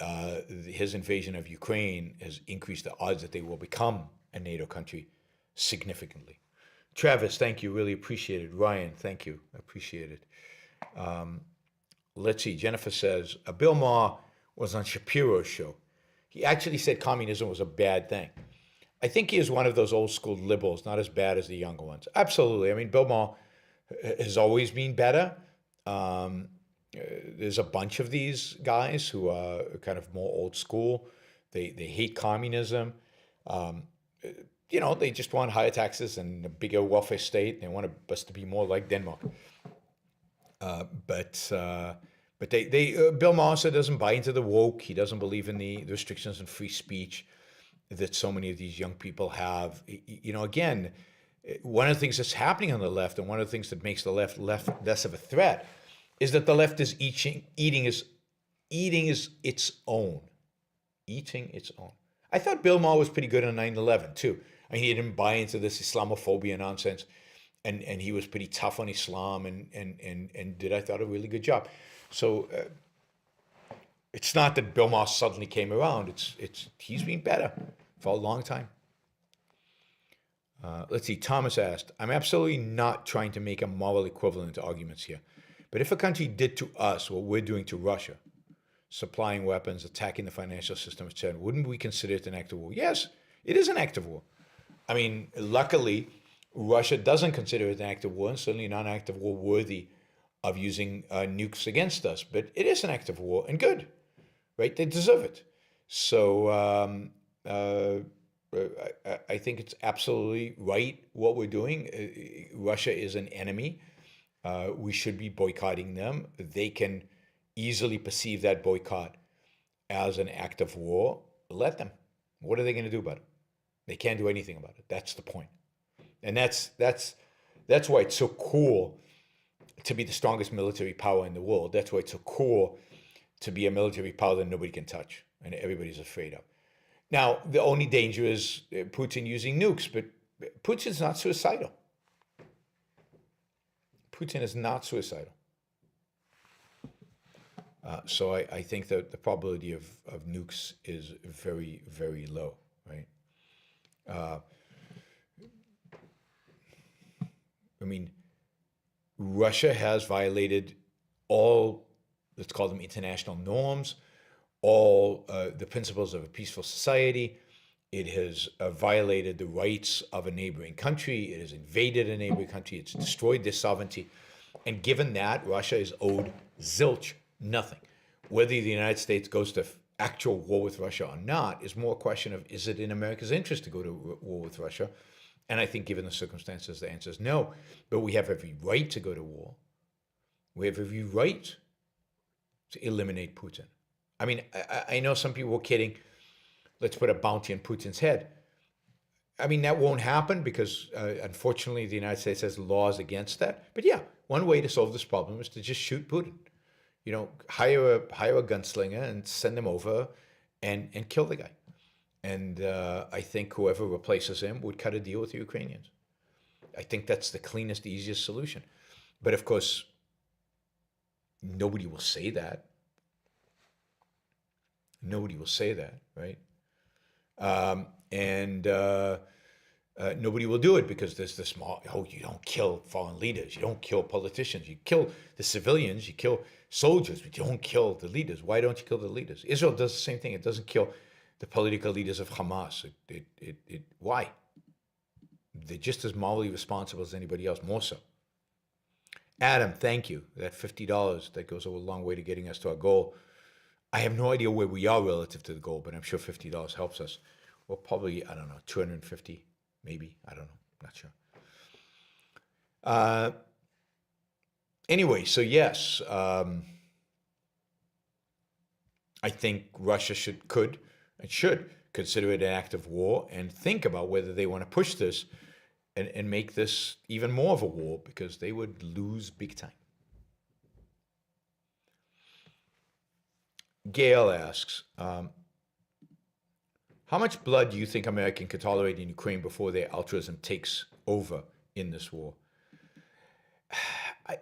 his invasion of Ukraine has increased the odds that they will become a NATO country significantly. Travis, thank you. Really appreciate it. Ryan, thank you. Appreciate it. Let's see. Jennifer says, Bill Maher was on Shapiro's show. He actually said communism was a bad thing. I think he is one of those old school liberals, not as bad as the younger ones. Absolutely. I mean, Bill Maher has always been better. There's a bunch of these guys who are kind of more old school. They hate communism. They just want higher taxes and a bigger welfare state. They want us to be more like Denmark. But Bill Maher also doesn't buy into the woke. He doesn't believe in the restrictions on free speech that so many of these young people have. Again, one of the things that's happening on the left, and one of the things that makes the left less of a threat, is that the left is eating its own. I thought Bill Maher was pretty good on 9/11 too. I mean, he didn't buy into this Islamophobia nonsense, and he was pretty tough on Islam, and did, I thought, a really good job. So it's not that Bill Maher suddenly came around. He's been better for a long time. Let's see. Thomas asked, I'm absolutely not trying to make a moral equivalent arguments here, but if a country did to us what we're doing to Russia, supplying weapons, attacking the financial system, etc., wouldn't we consider it an act of war? Yes, it is an act of war. I mean, luckily, Russia doesn't consider it an act of war, and certainly not an act of war worthy of using nukes against us. But it is an act of war, and good, right? They deserve it. So I think it's absolutely right what we're doing. Russia is an enemy. We should be boycotting them. They can easily perceive that boycott as an act of war. Let them. What are they going to do about it? They can't do anything about it. That's the point. And that's why it's so cool to be the strongest military power in the world. That's why it's so cool to be a military power that nobody can touch and everybody's afraid of. Now, the only danger is Putin using nukes, but Putin's not suicidal. Putin is not suicidal. So I think that the probability of nukes is very, very low, right? I mean, Russia has violated all, let's call them international norms, all the principles of a peaceful society. It has violated the rights of a neighboring country. It has invaded a neighboring country. It's destroyed their sovereignty. And given that, Russia is owed zilch, nothing. Whether the United States goes to actual war with Russia or not is more a question of, is it in America's interest to go to war with Russia? And I think given the circumstances, the answer is no. But we have every right to go to war. We have every right to eliminate Putin. I mean, I know some people were kidding, let's put a bounty on Putin's head. I mean, that won't happen because, unfortunately, the United States has laws against that. But yeah, one way to solve this problem is to just shoot Putin. You know, hire a gunslinger and send him over and kill the guy. And I think whoever replaces him would cut a deal with the Ukrainians. I think that's the cleanest, easiest solution. But of course, nobody will say that. Nobody will say that, right? Nobody will do it because there's this, you don't kill foreign leaders, you don't kill politicians, you kill the civilians, you kill soldiers, but you don't kill the leaders. Why don't you kill the leaders? Israel does the same thing. It doesn't kill the political leaders of Hamas. Why? They're just as morally responsible as anybody else, more so. Adam, thank you. That $50, that goes a long way to getting us to our goal. I have no idea where we are relative to the goal, but I'm sure $50 helps us. Well, probably, I don't know, 250, maybe. I don't know, not sure. Anyway, so yes, I think Russia should consider it an act of war and think about whether they want to push this and make this even more of a war, because they would lose big time. Gail asks, how much blood do you think America can tolerate in Ukraine before their altruism takes over in this war?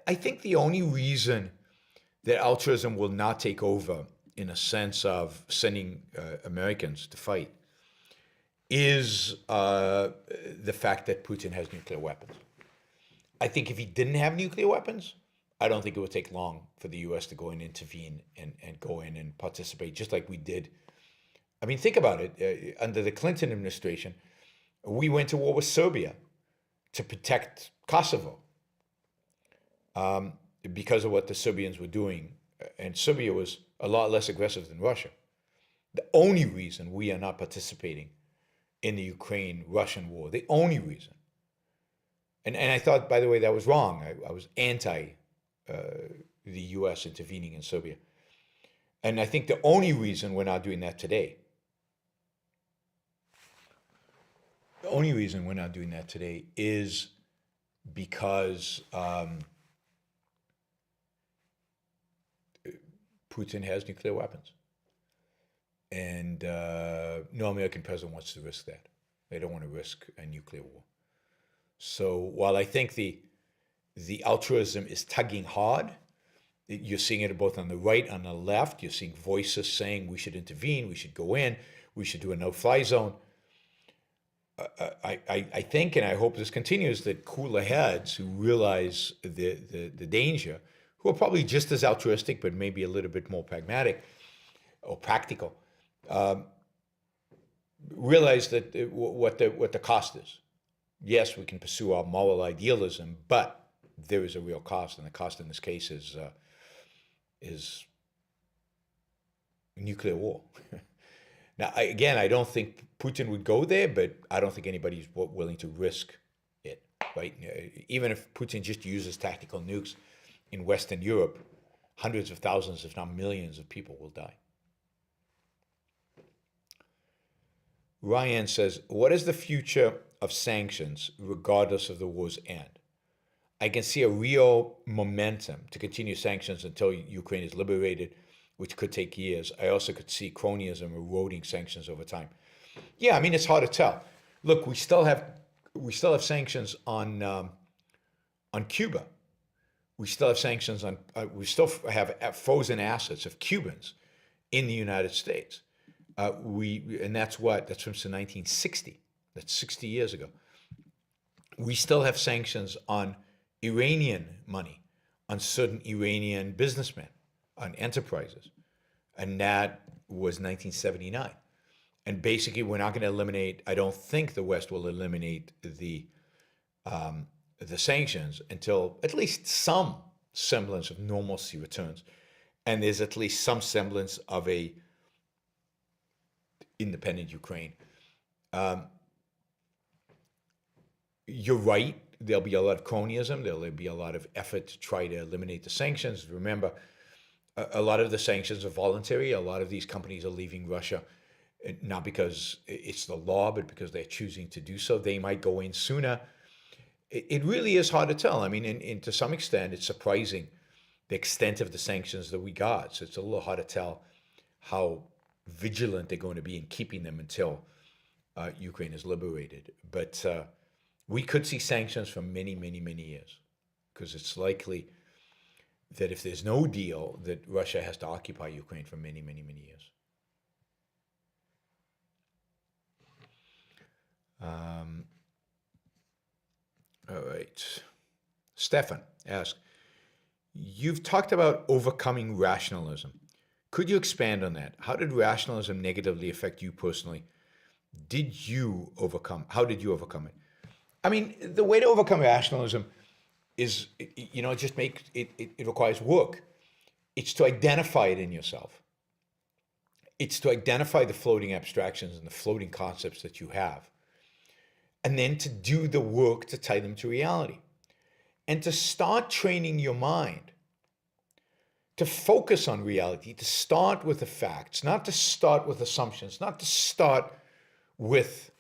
I think the only reason that altruism will not take over in a sense of sending Americans to fight is the fact that Putin has nuclear weapons. I think if he didn't have nuclear weapons, I don't think it would take long for the U.S. to go and intervene and go in and participate, just like we did. I mean, think about it. Under the Clinton administration, we went to war with Serbia to protect Kosovo because of what the Serbians were doing. And Serbia was a lot less aggressive than Russia. The only reason we are not participating in the Ukraine-Russian war, the only reason. And I thought, by the way, that was wrong. I was anti the U.S. intervening in Serbia. And I think the only reason we're not doing that today, is because Putin has nuclear weapons. And no American president wants to risk that. They don't want to risk a nuclear war. So while I think the altruism is tugging hard, you're seeing it both on the right and on the left. You're seeing voices saying we should intervene, we should go in, we should do a no-fly zone. I think, and I hope this continues, that cooler heads who realize the danger, who are probably just as altruistic, but maybe a little bit more pragmatic or practical, realize that what the cost is. Yes, we can pursue our moral idealism, but there is a real cost, and the cost in this case is nuclear war. Now, again, I don't think Putin would go there, but I don't think anybody's willing to risk it, right? Even if Putin just uses tactical nukes in Western Europe, hundreds of thousands, if not millions of people will die. Ryan says, what is the future of sanctions regardless of the war's end? I can see a real momentum to continue sanctions until Ukraine is liberated, which could take years. I also could see cronyism eroding sanctions over time. Yeah, I mean, it's hard to tell. Look, we still have sanctions on Cuba. We still have sanctions on. We still have frozen assets of Cubans in the United States. And that's from 1960. That's 60 years ago. We still have sanctions on Iranian money, on certain Iranian businessmen, on enterprises, and that was 1979. And basically, we're not going to eliminate. I don't think the West will eliminate the sanctions until at least some semblance of normalcy returns, and there's at least some semblance of a independent Ukraine. You're right. There'll be a lot of cronyism. There'll be a lot of effort to try to eliminate the sanctions. Remember, a lot of the sanctions are voluntary. A lot of these companies are leaving Russia, not because it's the law, but because they're choosing to do so. They might go in sooner. It really is hard to tell. I mean, and to some extent, it's surprising the extent of the sanctions that we got. So it's a little hard to tell how vigilant they're going to be in keeping them until Ukraine is liberated. But we could see sanctions for many, many, many years, because it's likely that if there's no deal, that Russia has to occupy Ukraine for many, many, many years. All right. Stefan asks, you've talked about overcoming rationalism. Could you expand on that? How did rationalism negatively affect you personally? How did you overcome it? I mean, the way to overcome rationalism is, it requires work. It's to identify it in yourself. It's to identify the floating abstractions and the floating concepts that you have, and then to do the work to tie them to reality, and to start training your mind to focus on reality, to start with the facts, not to start with assumptions, not to start with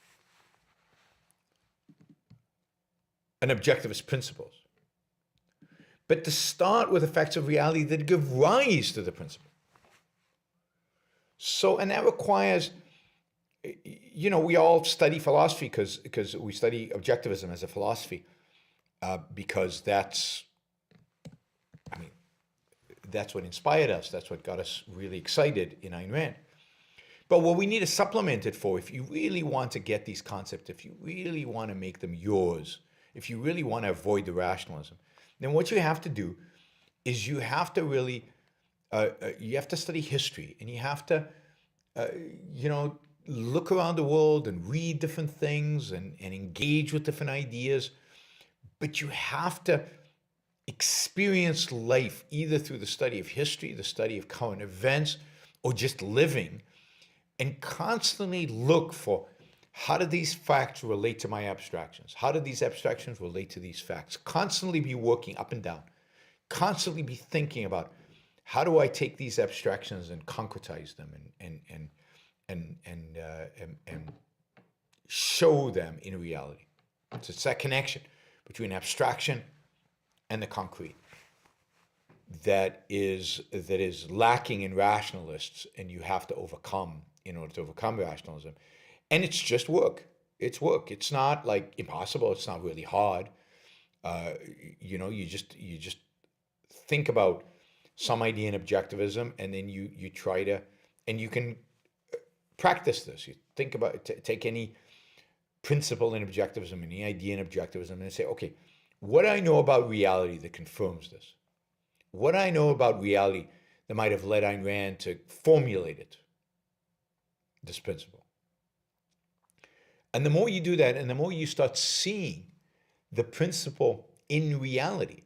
an objectivist principles, but to start with the facts of reality that give rise to the principle. So, and that requires, we all study philosophy because we study objectivism as a philosophy, because that's what inspired us. That's what got us really excited in Ayn Rand. But what we need to supplement it for, if you really want to get these concepts, if you really want to make them yours, if you really want to avoid the rationalism, then what you have to do is you have to really, you have to study history, and you have to, look around the world and read different things and engage with different ideas. But you have to experience life either through the study of history, the study of current events, or just living, and constantly look for, how do these facts relate to my abstractions? How do these abstractions relate to these facts? Constantly be working up and down. Constantly be thinking about, how do I take these abstractions and concretize them and show them in reality? So it's that connection between abstraction and the concrete that is lacking in rationalists, and you have to overcome in order to overcome rationalism. And it's just work. It's work. It's not like impossible. It's not really hard. You just think about some idea in objectivism, and then you try to, and you can practice this. You think about take any principle in objectivism, any idea in objectivism, and say, okay, what do I know about reality that confirms this? What do I know about reality that might have led Ayn Rand to formulate it, this principle? And the more you do that, and the more you start seeing the principle in reality,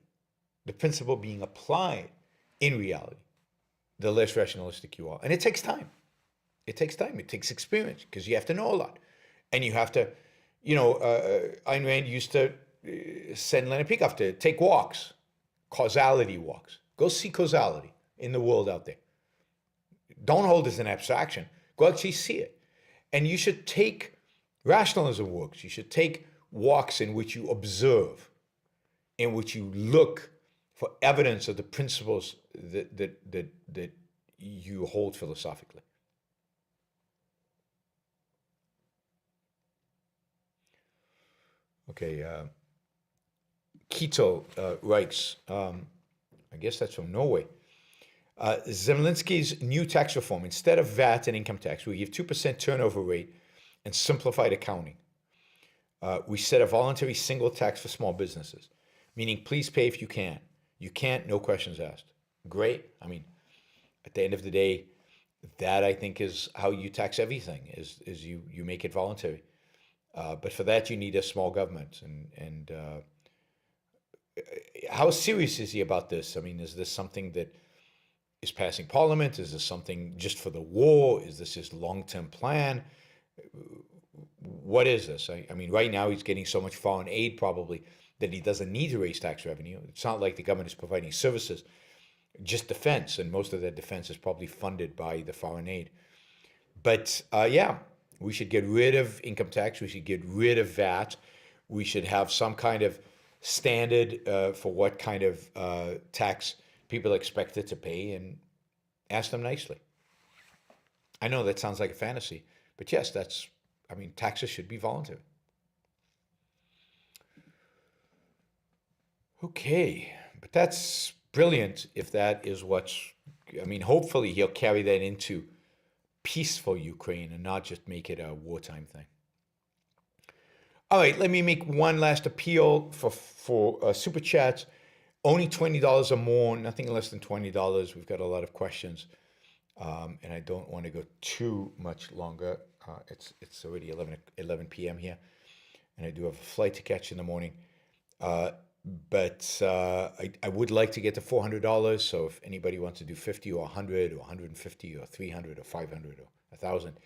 the principle being applied in reality, the less rationalistic you are. And it takes time. It takes time. It takes experience because you have to know a lot. And you have to, Ayn Rand used to send Leonard Peikoff to take walks, causality walks. Go see causality in the world out there. Don't hold it as an abstraction. Go actually see it. And you should take rationalism walks. You should take walks in which you observe, in which you look for evidence of the principles that you hold philosophically. Okay, Keto writes, I guess that's from Norway. Zemlinsky's new tax reform, instead of VAT and income tax, we give 2% turnover rate and simplified accounting. We set a voluntary single tax for small businesses, meaning please pay if you can. You can't, no questions asked. Great. I mean, at the end of the day, that I think is how you tax everything, is you make it voluntary. But for that, you need a small government. And how serious is he about this? I mean, is this something that is passing parliament? Is this something just for the war? Is this his long-term plan? What is this? I mean, right now he's getting so much foreign aid probably that he doesn't need to raise tax revenue. It's not like the government is providing services, just defense, and most of that defense is probably funded by the foreign aid. But yeah, we should get rid of income tax. We should get rid of VAT. We should have some kind of standard for what kind of tax people are expected to pay, and ask them nicely. I know that sounds like a fantasy, but yes, taxes should be voluntary. Okay, but that's brilliant if that is hopefully he'll carry that into peaceful Ukraine and not just make it a wartime thing. All right, let me make one last appeal for super chats. Only $20 or more, nothing less than $20. We've got a lot of questions, and I don't want to go too much longer. It's already 11 p.m. here, and I do have a flight to catch in the morning. But I would like to get to $400. So if anybody wants to do 50 or 100 or 150 or 300 or 500 or 1,000,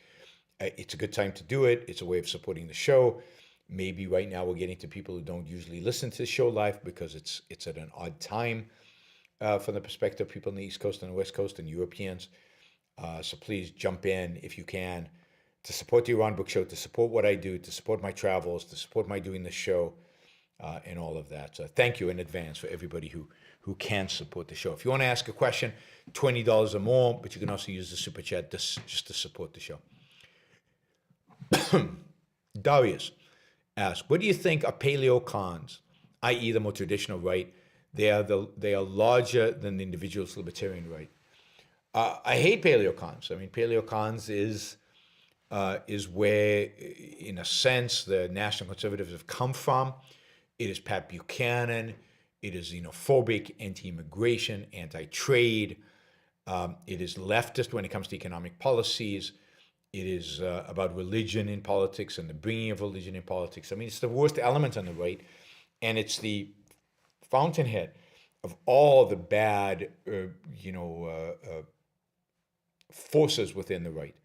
it's a good time to do it. It's a way of supporting the show. Maybe right now we're getting to people who don't usually listen to the show live because it's at an odd time from the perspective of people on the East Coast and the West Coast and Europeans. So please jump in if you can to support the Iran Book Show, to support what I do, to support my travels, to support my doing this show. And all of that. So thank you in advance for everybody who can support the show. If you want to ask a question, $20 or more, but you can also use the super chat just to support the show. Darius asks, what do you think of paleocons, i.e. the more traditional right? They are larger than the individual's libertarian right. I hate paleocons. I mean, paleocons is where, in a sense, the national conservatives have come from. It is Pat Buchanan. It is xenophobic, anti-immigration, anti-trade. It is leftist when it comes to economic policies. It is about religion in politics and the bringing of religion in politics. I mean, it's the worst element on the right, and it's the fountainhead of all the bad, forces within the right.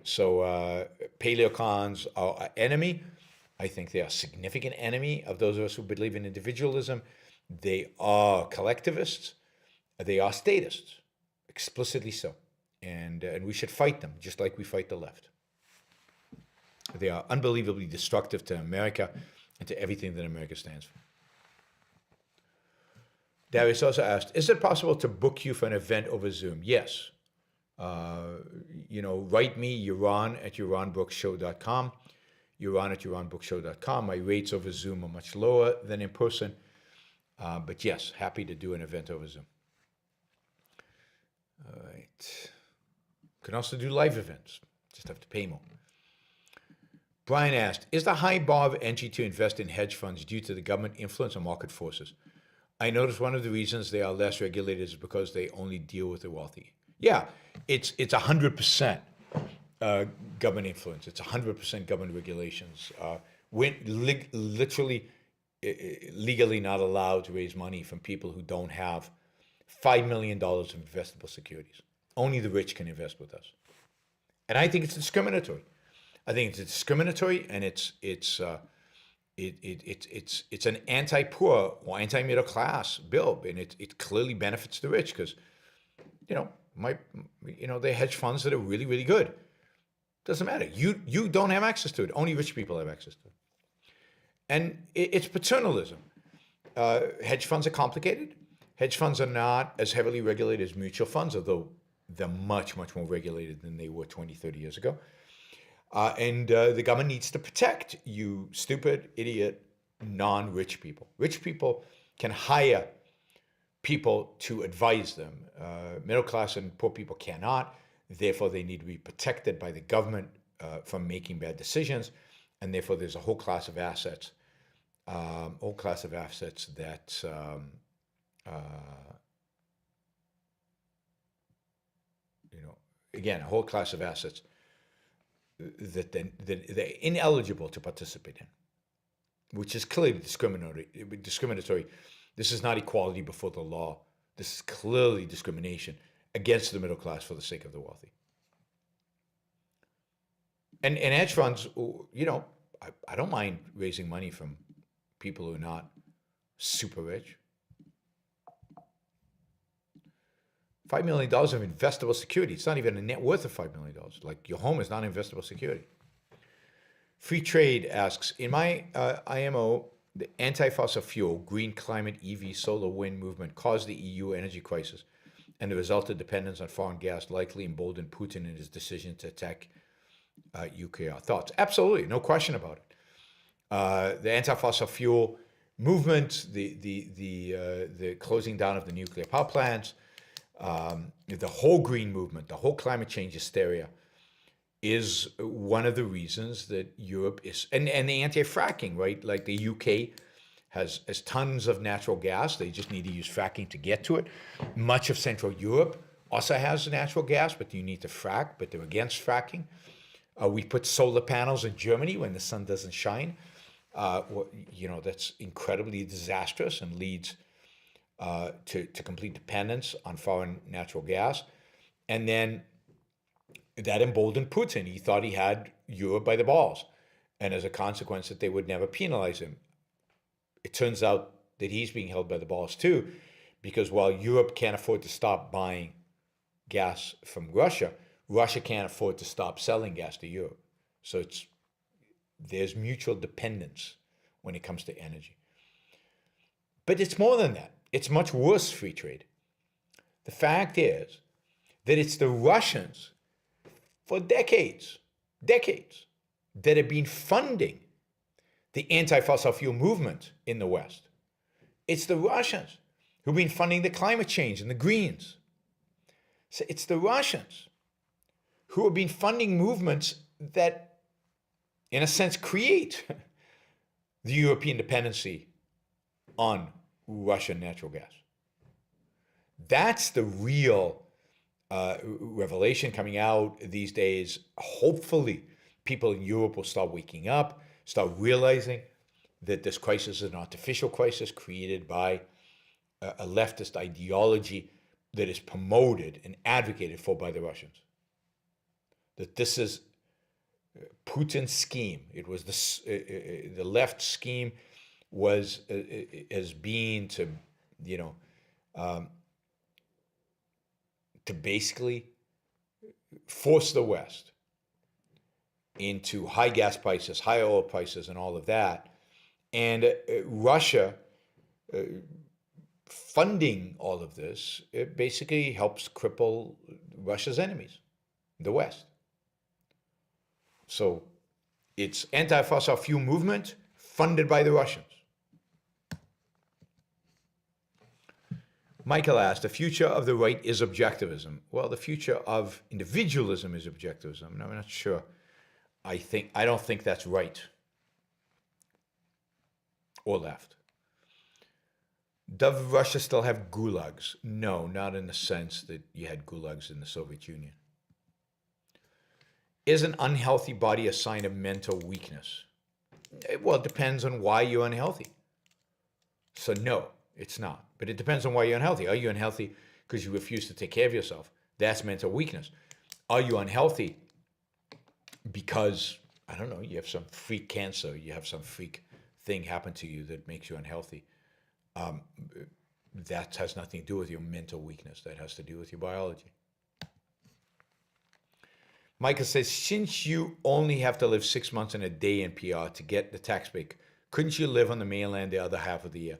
So paleocons are an enemy. I think they are a significant enemy of those of us who believe in individualism. They are collectivists. They are statists, explicitly so. And we should fight them, just like we fight the left. They are unbelievably destructive to America and to everything that America stands for. Darius also asked, is it possible to book you for an event over Zoom? Yes. Write me, Yaron@YaronBrooksShow.com. Yaron@YaronBrooksShow.com. My rates over Zoom are much lower than in person. But yes, happy to do an event over Zoom. All right. Can also do live events. Just have to pay more. Brian asked, is the high bar of entry to invest in hedge funds due to the government influence or market forces? I noticed one of the reasons they are less regulated is because they only deal with the wealthy. Yeah, it's 100%. government influence. It's 100% government regulations. We're literally legally not allowed to raise money from people who don't have $5 million of investable securities. Only the rich can invest with us. And I think it's discriminatory. I think it's discriminatory, and it's an anti-poor or anti-middle class bill, and it clearly benefits the rich because, they're hedge funds that are really, really good. Doesn't matter. You don't have access to it. Only rich people have access to it. And it's paternalism. Hedge funds are complicated. Hedge funds are not as heavily regulated as mutual funds, although they're much, much more regulated than they were 20, 30 years ago. And the government needs to protect you stupid, idiot, non-rich people. Rich people can hire people to advise them. Middle class and poor people cannot. Therefore, they need to be protected by the government from making bad decisions. And therefore, there's a whole class of assets, that again, a whole class of assets that they're ineligible to participate in, which is clearly discriminatory. This is not equality before the law. This is clearly discrimination against the middle class for the sake of the wealthy. And hedge funds, I don't mind raising money from people who are not super rich. $5 million of investable security. It's not even a net worth of $5 million. Like, your home is not investable security. Free Trade asks, in my IMO, the anti-fossil fuel, green climate, EV, solar, wind movement caused the EU energy crisis, and the resultant dependence on foreign gas likely emboldened Putin in his decision to attack UK. Thoughts? Absolutely, no question about it. The anti-fossil fuel movement, the closing down of the nuclear power plants, the whole green movement, the whole climate change hysteria is one of the reasons that Europe is, and the anti-fracking, right? Like, the UK has tons of natural gas. They just need to use fracking to get to it. Much of Central Europe also has natural gas, but you need to frack, but they're against fracking. We put solar panels in Germany when the sun doesn't shine. That's incredibly disastrous and leads to complete dependence on foreign natural gas. And then that emboldened Putin. He thought he had Europe by the balls. And as a consequence, that they would never penalize him. It turns out that he's being held by the balls too, because while Europe can't afford to stop buying gas from Russia, Russia can't afford to stop selling gas to Europe. So there's mutual dependence when it comes to energy. But it's more than that. It's much worse, Free Trade. The fact is that it's the Russians for decades, that have been funding the anti-fossil fuel movement in the West. It's the Russians who've been funding the climate change and the Greens. So it's the Russians who have been funding movements that, in a sense, create the European dependency on Russian natural gas. That's the real revelation coming out these days. Hopefully, people in Europe will start waking up, start realizing that this crisis is an artificial crisis created by a leftist ideology that is promoted and advocated for by the Russians. That this is Putin's scheme. It was the left scheme was as being to basically force the West into high gas prices, high oil prices, and all of that. And Russia funding all of this, it basically helps cripple Russia's enemies, the West. So it's anti-fossil fuel movement funded by the Russians. Michael asked, the future of the right is objectivism. Well, the future of individualism is objectivism. I'm not sure. I don't think that's right or left. Does Russia still have gulags? No, not in the sense that you had gulags in the Soviet Union. Is an unhealthy body a sign of mental weakness? Well, it depends on why you're unhealthy. So no, it's not. But it depends on why you're unhealthy. Are you unhealthy because you refuse to take care of yourself? That's mental weakness. Are you unhealthy because, I don't know, you have some freak cancer, you have some freak thing happen to you that makes you unhealthy? That has nothing to do with your mental weakness. That has to do with your biology. Micah says, since you only have to live 6 months and a day in PR to get the tax break, couldn't you live on the mainland the other half of the year?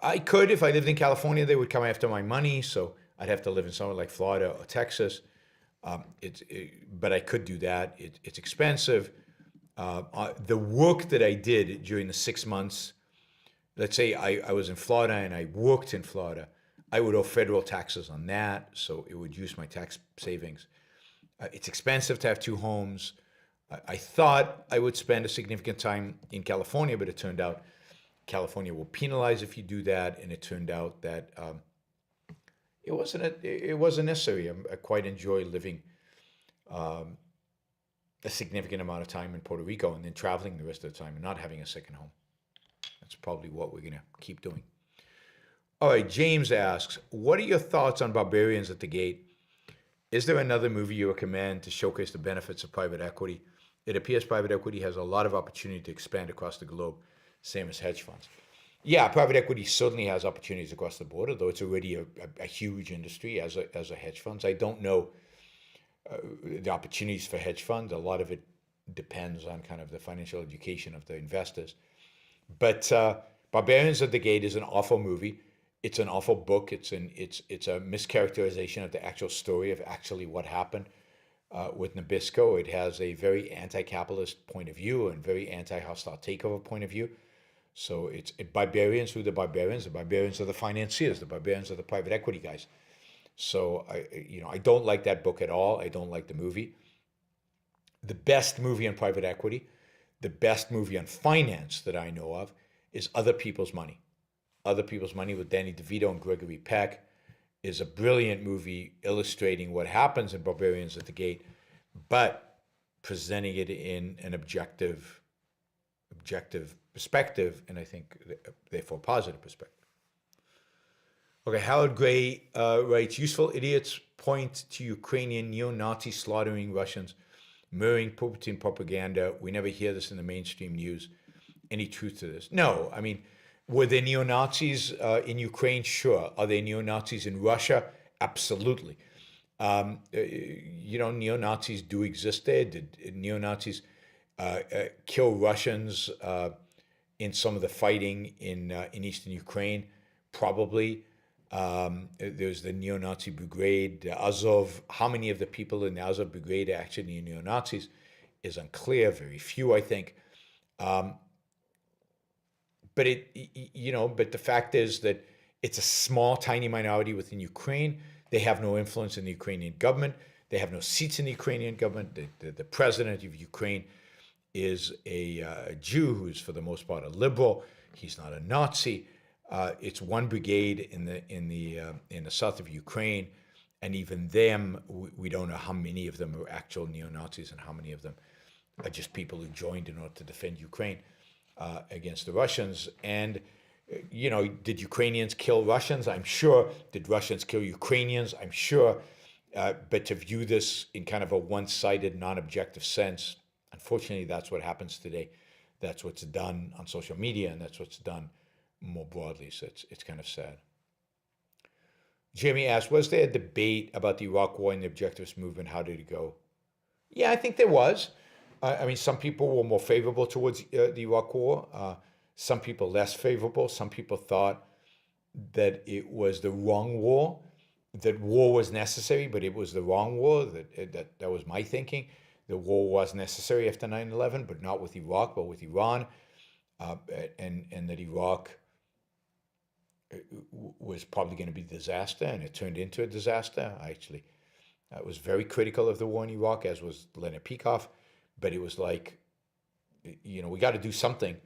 I could. If I lived in California, they would come after my money, so I'd have to live in somewhere like Florida or Texas. But I could do that. It's expensive. The work that I did during the 6 months, let's say I was in Florida and I worked in Florida, I would owe federal taxes on that, so it would use my tax savings. It's expensive to have two homes. I thought I would spend a significant time in California, but it turned out California will penalize if you do that, and it turned out that it wasn't necessary. I quite enjoy living a significant amount of time in Puerto Rico and then traveling the rest of the time and not having a second home. That's probably what we're going to keep doing. All right, James asks, what are your thoughts on Barbarians at the Gate? Is there another movie you recommend to showcase the benefits of private equity? It appears private equity has a lot of opportunity to expand across the globe, same as hedge funds. Yeah, private equity certainly has opportunities across the board, although it's already a huge industry as a hedge funds. I don't know the opportunities for hedge funds. A lot of it depends on kind of the financial education of the investors. But Barbarians at the Gate is an awful movie. It's an awful book. It's a mischaracterization of the actual story of actually what happened with Nabisco. It has a very anti-capitalist point of view and very anti-hostile takeover point of view. So it's Barbarians. Who are the Barbarians? The Barbarians are the financiers. The Barbarians are the private equity guys. So I don't like that book at all. I don't like the movie. The best movie on private equity, the best movie on finance that I know of, is Other People's Money. Other People's Money with Danny DeVito and Gregory Peck is a brilliant movie illustrating what happens in Barbarians at the Gate, but presenting it in an objective perspective, and I think therefore positive perspective. Okay, Howard Gray writes, useful idiots point to Ukrainian neo-Nazi slaughtering Russians, mirroring Putin propaganda. We never hear this in the mainstream news. Any truth to this? No, I mean, were there neo-Nazis in Ukraine? Sure. Are there neo-Nazis in Russia? Absolutely. Neo-Nazis do exist there. Did neo-Nazis kill Russians in some of the fighting in eastern Ukraine? Probably. There's the neo-Nazi brigade, the Azov. How many of the people in the Azov brigade are actually neo-Nazis is unclear. Very few, I think. But but the fact is that it's a small, tiny minority within Ukraine. They have no influence in the Ukrainian government. They have no seats in the Ukrainian government. The president of Ukraine is a Jew who's for the most part a liberal. He's not a Nazi. It's one brigade in the south of Ukraine, and even them, we don't know how many of them are actual neo-Nazis and how many of them are just people who joined in order to defend Ukraine against the Russians. And did Ukrainians kill Russians? I'm sure. Did Russians kill Ukrainians? I'm sure. But to view this in kind of a one-sided, non-objective sense, unfortunately, that's what happens today. That's what's done on social media, and that's what's done more broadly. So it's kind of sad. Jeremy asked, was there a debate about the Iraq War and the objectivist movement? How did it go? Yeah, I think there was. Some people were more favorable towards the Iraq War. Some people less favorable. Some people thought that it was the wrong war, that war was necessary, but it was the wrong war. That was my thinking. The war was necessary after 9/11, but not with Iraq, but with Iran, and that Iraq was probably going to be a disaster, and it turned into a disaster. I actually was very critical of the war in Iraq, as was Leonard Peikoff, but it was like, we got to do something,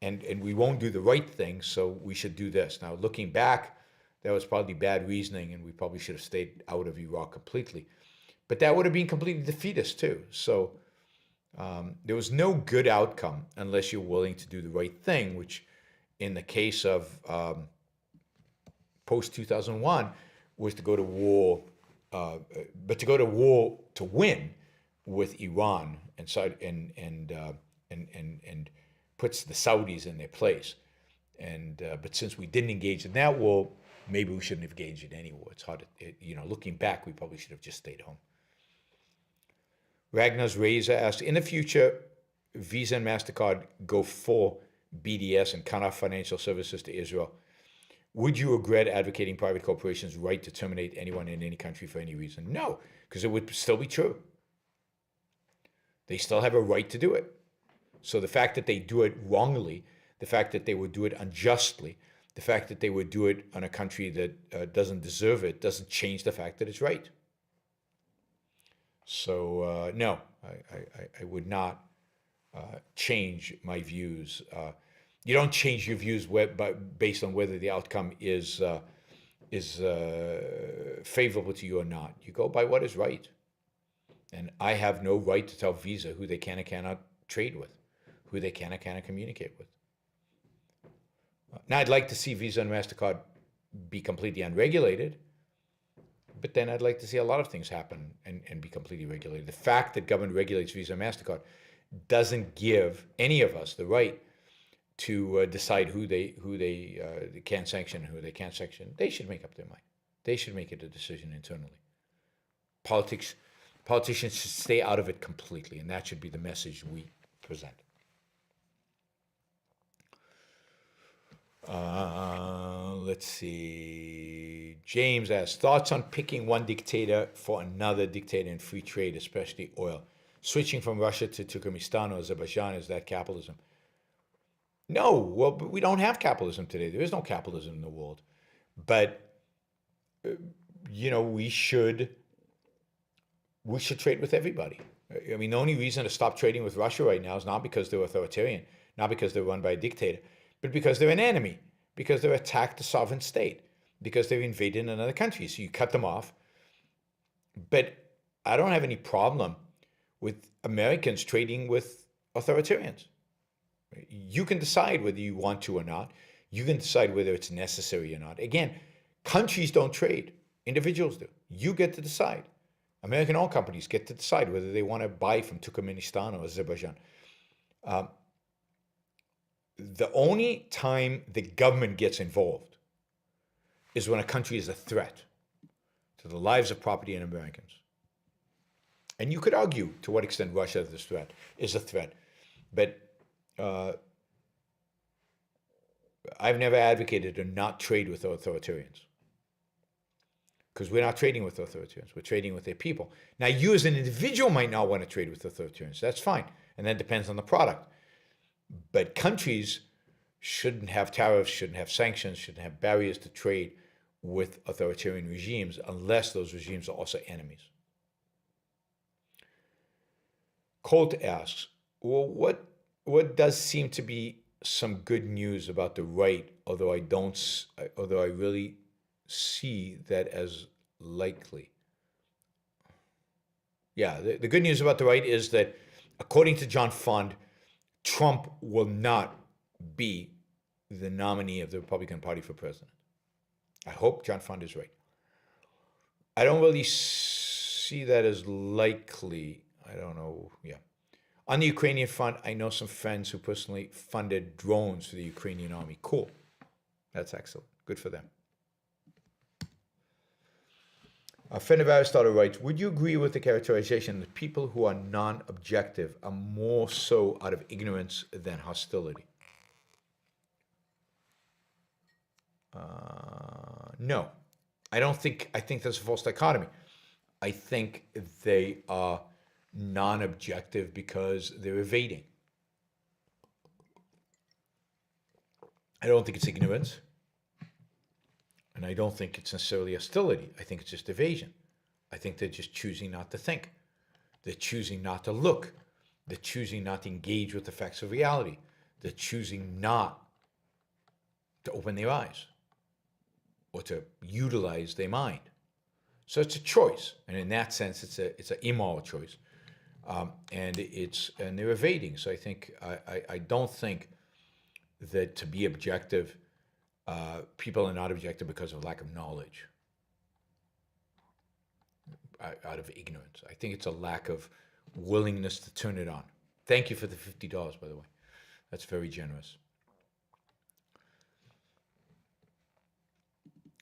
and we won't do the right thing, so we should do this. Now, looking back, that was probably bad reasoning, and we probably should have stayed out of Iraq completely. But that would have been completely defeatist too. So there was no good outcome unless you're willing to do the right thing, which in the case of post-2001 was to go to war, but to go to war to win with Iran and puts the Saudis in their place. But since we didn't engage in that war, maybe we shouldn't have engaged in any war. It's hard to, looking back, we probably should have just stayed home. Ragnar's Razor asks, in the future, Visa and MasterCard go full BDS and cut off financial services to Israel. Would you regret advocating private corporations' right to terminate anyone in any country for any reason? No, because it would still be true. They still have a right to do it. So the fact that they do it wrongly, the fact that they would do it unjustly, the fact that they would do it on a country that doesn't deserve it, doesn't change the fact that it's right. So no, I would not change my views. You don't change your views based on whether the outcome is favorable to you or not. You go by what is right. And I have no right to tell Visa who they can and cannot trade with, who they can and cannot communicate with. Now, I'd like to see Visa and MasterCard be completely unregulated, but then I'd like to see a lot of things happen and be completely regulated. The fact that government regulates Visa and MasterCard doesn't give any of us the right to decide who they can sanction and who they can't sanction. They should make up their mind. They should make it a decision internally. Politicians should stay out of it completely, and that should be the message we present. Let's see. James asks, thoughts on picking one dictator for another dictator in free trade, especially oil? Switching from Russia to Turkmenistan or Azerbaijan, is that capitalism? No, well, we don't have capitalism today. There is no capitalism in the world. But, we should trade with everybody. I mean, the only reason to stop trading with Russia right now is not because they're authoritarian, not because they're run by a dictator, but because they're an enemy, because they've attacked a sovereign state, because they've invaded another country. So you cut them off. But I don't have any problem with Americans trading with authoritarians. You can decide whether you want to or not. You can decide whether it's necessary or not. Again, countries don't trade. Individuals do. You get to decide. American oil companies get to decide whether they want to buy from Turkmenistan or Azerbaijan. The only time the government gets involved is when a country is a threat to the lives of property and Americans. And you could argue to what extent Russia is a threat. But I've never advocated to not trade with authoritarians. Because we're not trading with authoritarians. We're trading with their people. Now, you as an individual might not want to trade with authoritarians. That's fine. And that depends on the product. But countries shouldn't have tariffs, shouldn't have sanctions, shouldn't have barriers to trade with authoritarian regimes unless those regimes are also enemies. Colt asks, well, what does seem to be some good news about the right, although I really see that as likely? Yeah, the good news about the right is that according to John Fund, Trump will not be the nominee of the Republican Party for president. I hope John Fund is right. I don't really see that as likely. I don't know. Yeah. On the Ukrainian front, I know some friends who personally funded drones for the Ukrainian army. Cool. That's excellent. Good for them. A friend of Aristotle writes, would you agree with the characterization that people who are non-objective are more so out of ignorance than hostility? No. I think that's a false dichotomy. I think they are non-objective because they're evading. I don't think it's ignorance. And I don't think it's necessarily hostility. I think it's just evasion. I think they're just choosing not to think. They're choosing not to look. They're choosing not to engage with the facts of reality. They're choosing not to open their eyes or to utilize their mind. So it's a choice, and in that sense, it's an immoral choice, and they're evading. So I think I don't think that to be objective, people are not objective because of lack of knowledge, out of ignorance. I think it's a lack of willingness to turn it on. Thank you for the $50, by the way. That's very generous.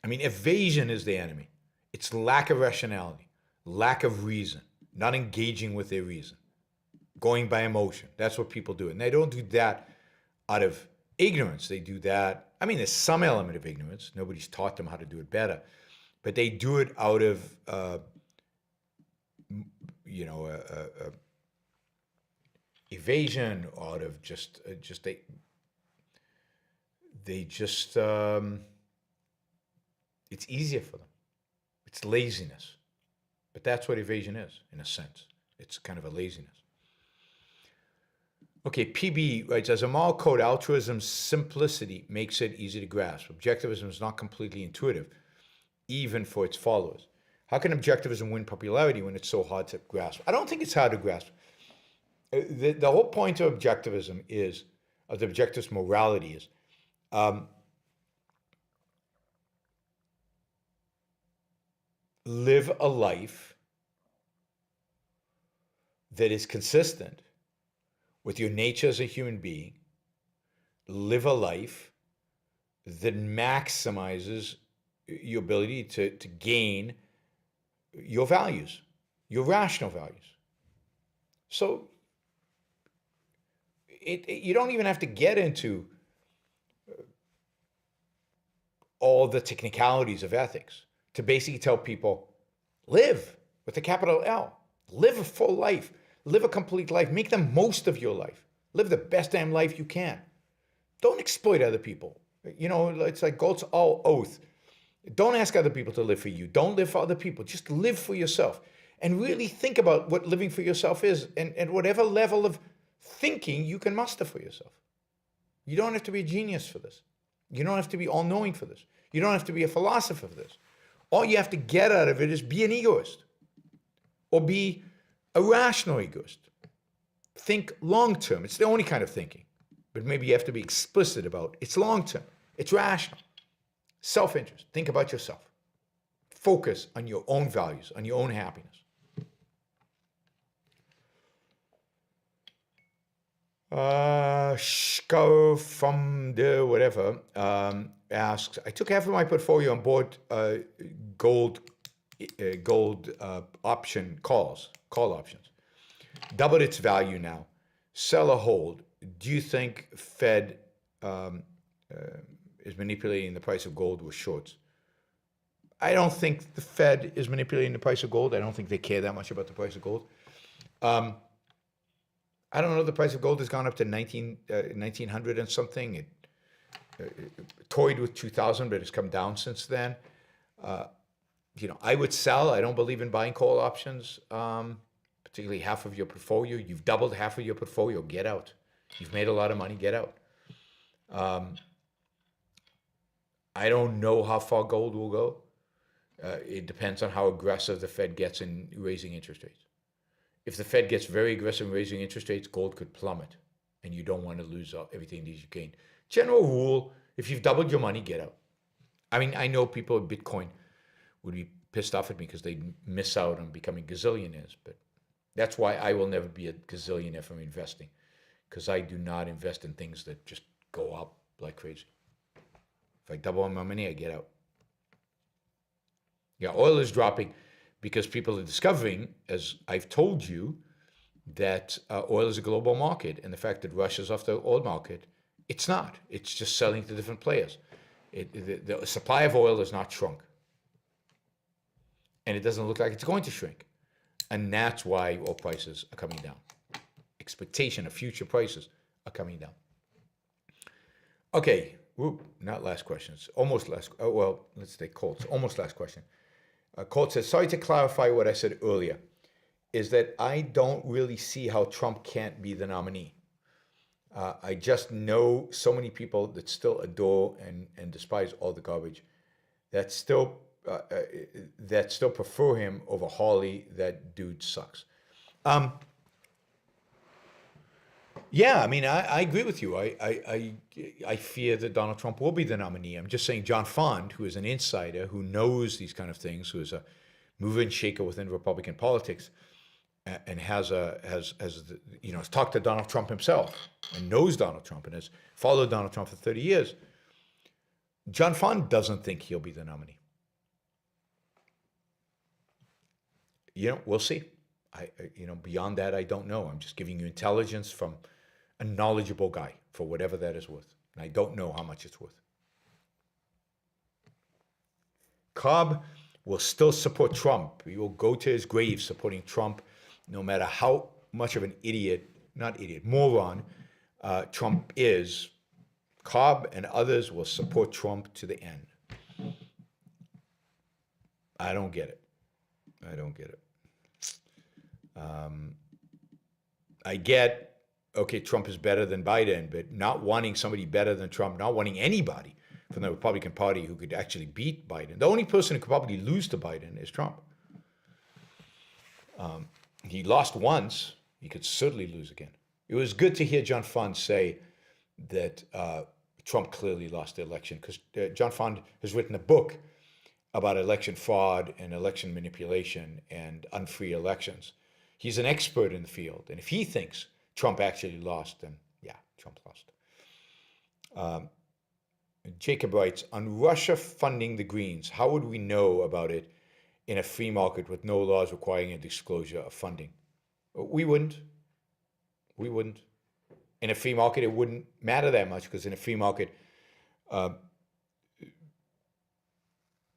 I mean, evasion is the enemy. It's lack of rationality, lack of reason, not engaging with their reason, going by emotion. That's what people do. And they don't do that out of ignorance. They do that. I mean, there's some element of ignorance. Nobody's taught them how to do it better. But they do it out of, evasion, out of it's easier for them. It's laziness. But that's what evasion is, in a sense. It's kind of a laziness. Okay, PB writes, as a moral code, altruism's simplicity makes it easy to grasp. Objectivism is not completely intuitive, even for its followers. How can objectivism win popularity when it's so hard to grasp? I don't think it's hard to grasp. The whole point of objectivism is, of the objectivist morality is, live a life that is consistent with your nature as a human being. Live a life that maximizes your ability to gain your values, your rational values. So you don't even have to get into all the technicalities of ethics to basically tell people, live with a capital L, live a full life, live a complete life, make the most of your life, live the best damn life you can. Don't exploit other people. You know, it's like Galt's all oath. Don't ask other people to live for you. Don't live for other people. Just live for yourself. And really think about what living for yourself is, and whatever level of thinking you can muster for yourself. You don't have to be a genius for this. You don't have to be all-knowing for this. You don't have to be a philosopher for this. All you have to get out of it is be an egoist, or be a rational egoist. Think long-term. It's the only kind of thinking. But maybe you have to be explicit about it's long-term. It's rational. Self-interest. Think about yourself. Focus on your own values, on your own happiness. Shko from the whatever asks, I took half of my portfolio and bought gold option call options. Doubled its value now. Sell or hold. Do you think Fed is manipulating the price of gold with shorts? I don't think the Fed is manipulating the price of gold. I don't think they care that much about the price of gold. I don't know. The price of gold has gone up to 1900 and something. It toyed with 2000, but it's come down since then. I would sell. I don't believe in buying call options, particularly half of your portfolio. You've doubled half of your portfolio. Get out. You've made a lot of money. Get out. I don't know how far gold will go. It depends on how aggressive the Fed gets in raising interest rates. If the Fed gets very aggressive in raising interest rates, gold could plummet, and you don't want to lose everything that you gained. General rule, if you've doubled your money, get out. I mean, I know people with Bitcoin would be pissed off at me because they miss out on becoming gazillionaires, but that's why I will never be a gazillionaire from investing, because I do not invest in things that just go up like crazy. If I double my money, I get out. Yeah, oil is dropping because people are discovering, as I've told you, that oil is a global market, and the fact that Russia's off the oil market, it's not. It's just selling to different players. The supply of oil has not shrunk, and it doesn't look like it's going to shrink, and that's why oil prices are coming down. Expectation of future prices are coming down. Okay, not last question. It's almost last. Oh, well, let's take Colt's. Almost last question. Colt says, sorry to clarify what I said earlier, is that I don't really see how Trump can't be the nominee. I just know so many people that still adore and despise all the garbage that still that still prefer him over Hawley, that dude sucks. Yeah, I mean, I agree with you. I fear that Donald Trump will be the nominee. I'm just saying John Fond, who is an insider, who knows these kind of things, who is a mover and shaker within Republican politics, and has talked to Donald Trump himself and knows Donald Trump and has followed Donald Trump for 30 years. John Fond doesn't think he'll be the nominee. We'll see. Beyond that, I don't know. I'm just giving you intelligence from a knowledgeable guy, for whatever that is worth. And I don't know how much it's worth. Cobb will still support Trump. He will go to his grave supporting Trump, no matter how much of an moron Trump is. Cobb and others will support Trump to the end. I don't get it. I get, okay, Trump is better than Biden, but not wanting somebody better than Trump, not wanting anybody from the Republican Party who could actually beat Biden. The only person who could probably lose to Biden is Trump. He lost once. He could certainly lose again. It was good to hear John Fond say that Trump clearly lost the election, because John Fond has written a book about election fraud and election manipulation and unfree elections. He's an expert in the field. And if he thinks Trump actually lost, then yeah, Trump lost. Jacob writes, on Russia funding the Greens, how would we know about it in a free market with no laws requiring a disclosure of funding? We wouldn't. In a free market, it wouldn't matter that much, because in a free market,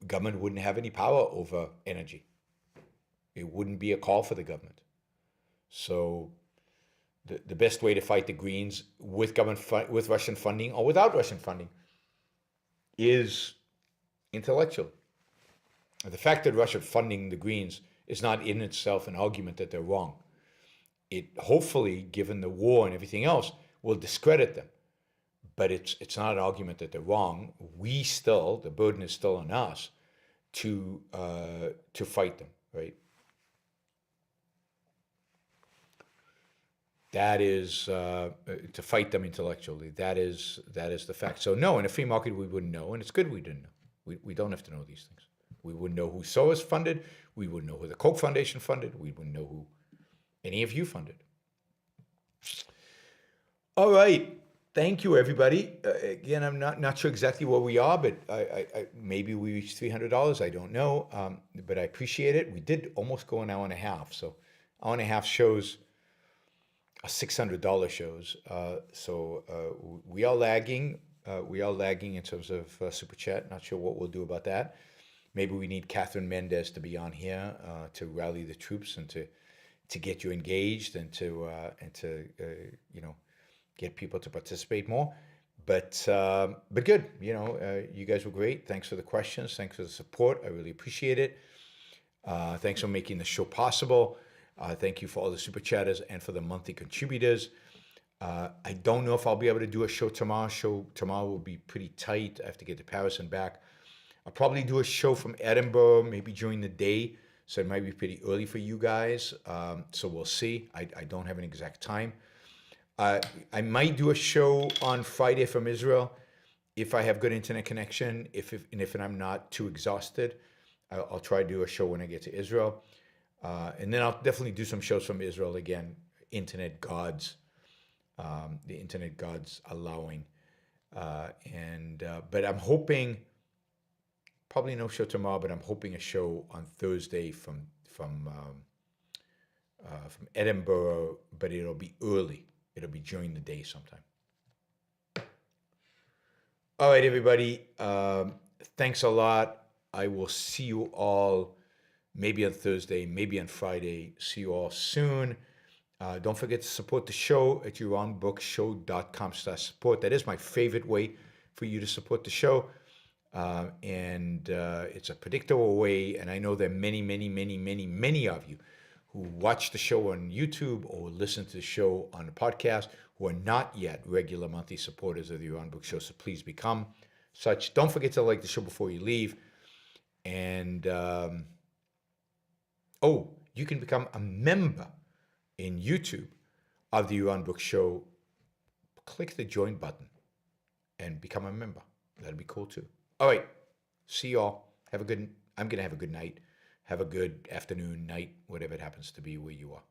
government wouldn't have any power over energy. It wouldn't be a call for the government. So the best way to fight the Greens with with Russian funding or without Russian funding is intellectual. The fact that Russia funding the Greens is not in itself an argument that they're wrong. It hopefully, given the war and everything else, will discredit them. But it's not an argument that they're wrong. The burden is still on us to fight them, right? That is to fight them intellectually. That is the fact. So no, in a free market we wouldn't know, and it's good we didn't know. We don't have to know these things. We wouldn't know who Soros funded. We wouldn't know who the Koch Foundation funded. We wouldn't know who any of you funded. All right. Thank you, everybody. Again, I'm not sure exactly where we are, but I maybe we reached $300. I don't know, but I appreciate it. We did almost go an hour and a half. So hour and a half shows are $600 shows. So we are lagging. We are lagging in terms of Super Chat. Not sure what we'll do about that. Maybe we need Catherine Mendez to be on here to rally the troops and to get you engaged and to get people to participate more. But good. You guys were great. Thanks for the questions. Thanks for the support. I really appreciate it. Thanks for making the show possible. Thank you for all the super chatters and for the monthly contributors. I don't know if I'll be able to do a show tomorrow. Tomorrow will be pretty tight. I have to get to Paris and back. I'll probably do a show from Edinburgh, maybe during the day. So it might be pretty early for you guys. So we'll see. I don't have an exact time. I might do a show on Friday from Israel if I have good internet connection. If I'm not too exhausted, I'll try to do a show when I get to Israel. And then I'll definitely do some shows from Israel again. Internet gods, the internet gods allowing. But I'm hoping, probably no show tomorrow, but I'm hoping a show on Thursday from Edinburgh, but it'll be early. It'll be during the day sometime. All right, everybody. Thanks a lot. I will see you all maybe on Thursday, maybe on Friday. See you all soon. Don't forget to support the show at youronbookshow.com/support. That is my favorite way for you to support the show. And it's a predictable way. And I know there are many, many, many, many, many of you who watch the show on YouTube or listen to the show on the podcast who are not yet regular monthly supporters of the Your Own Book Show. So please become such. Don't forget to like the show before you leave. And oh, you can become a member in YouTube of the Yaron Brook Show. Click the join button and become a member. That'd be cool too. All right. See y'all. I'm going to have a good night. Have a good afternoon, night, whatever it happens to be where you are.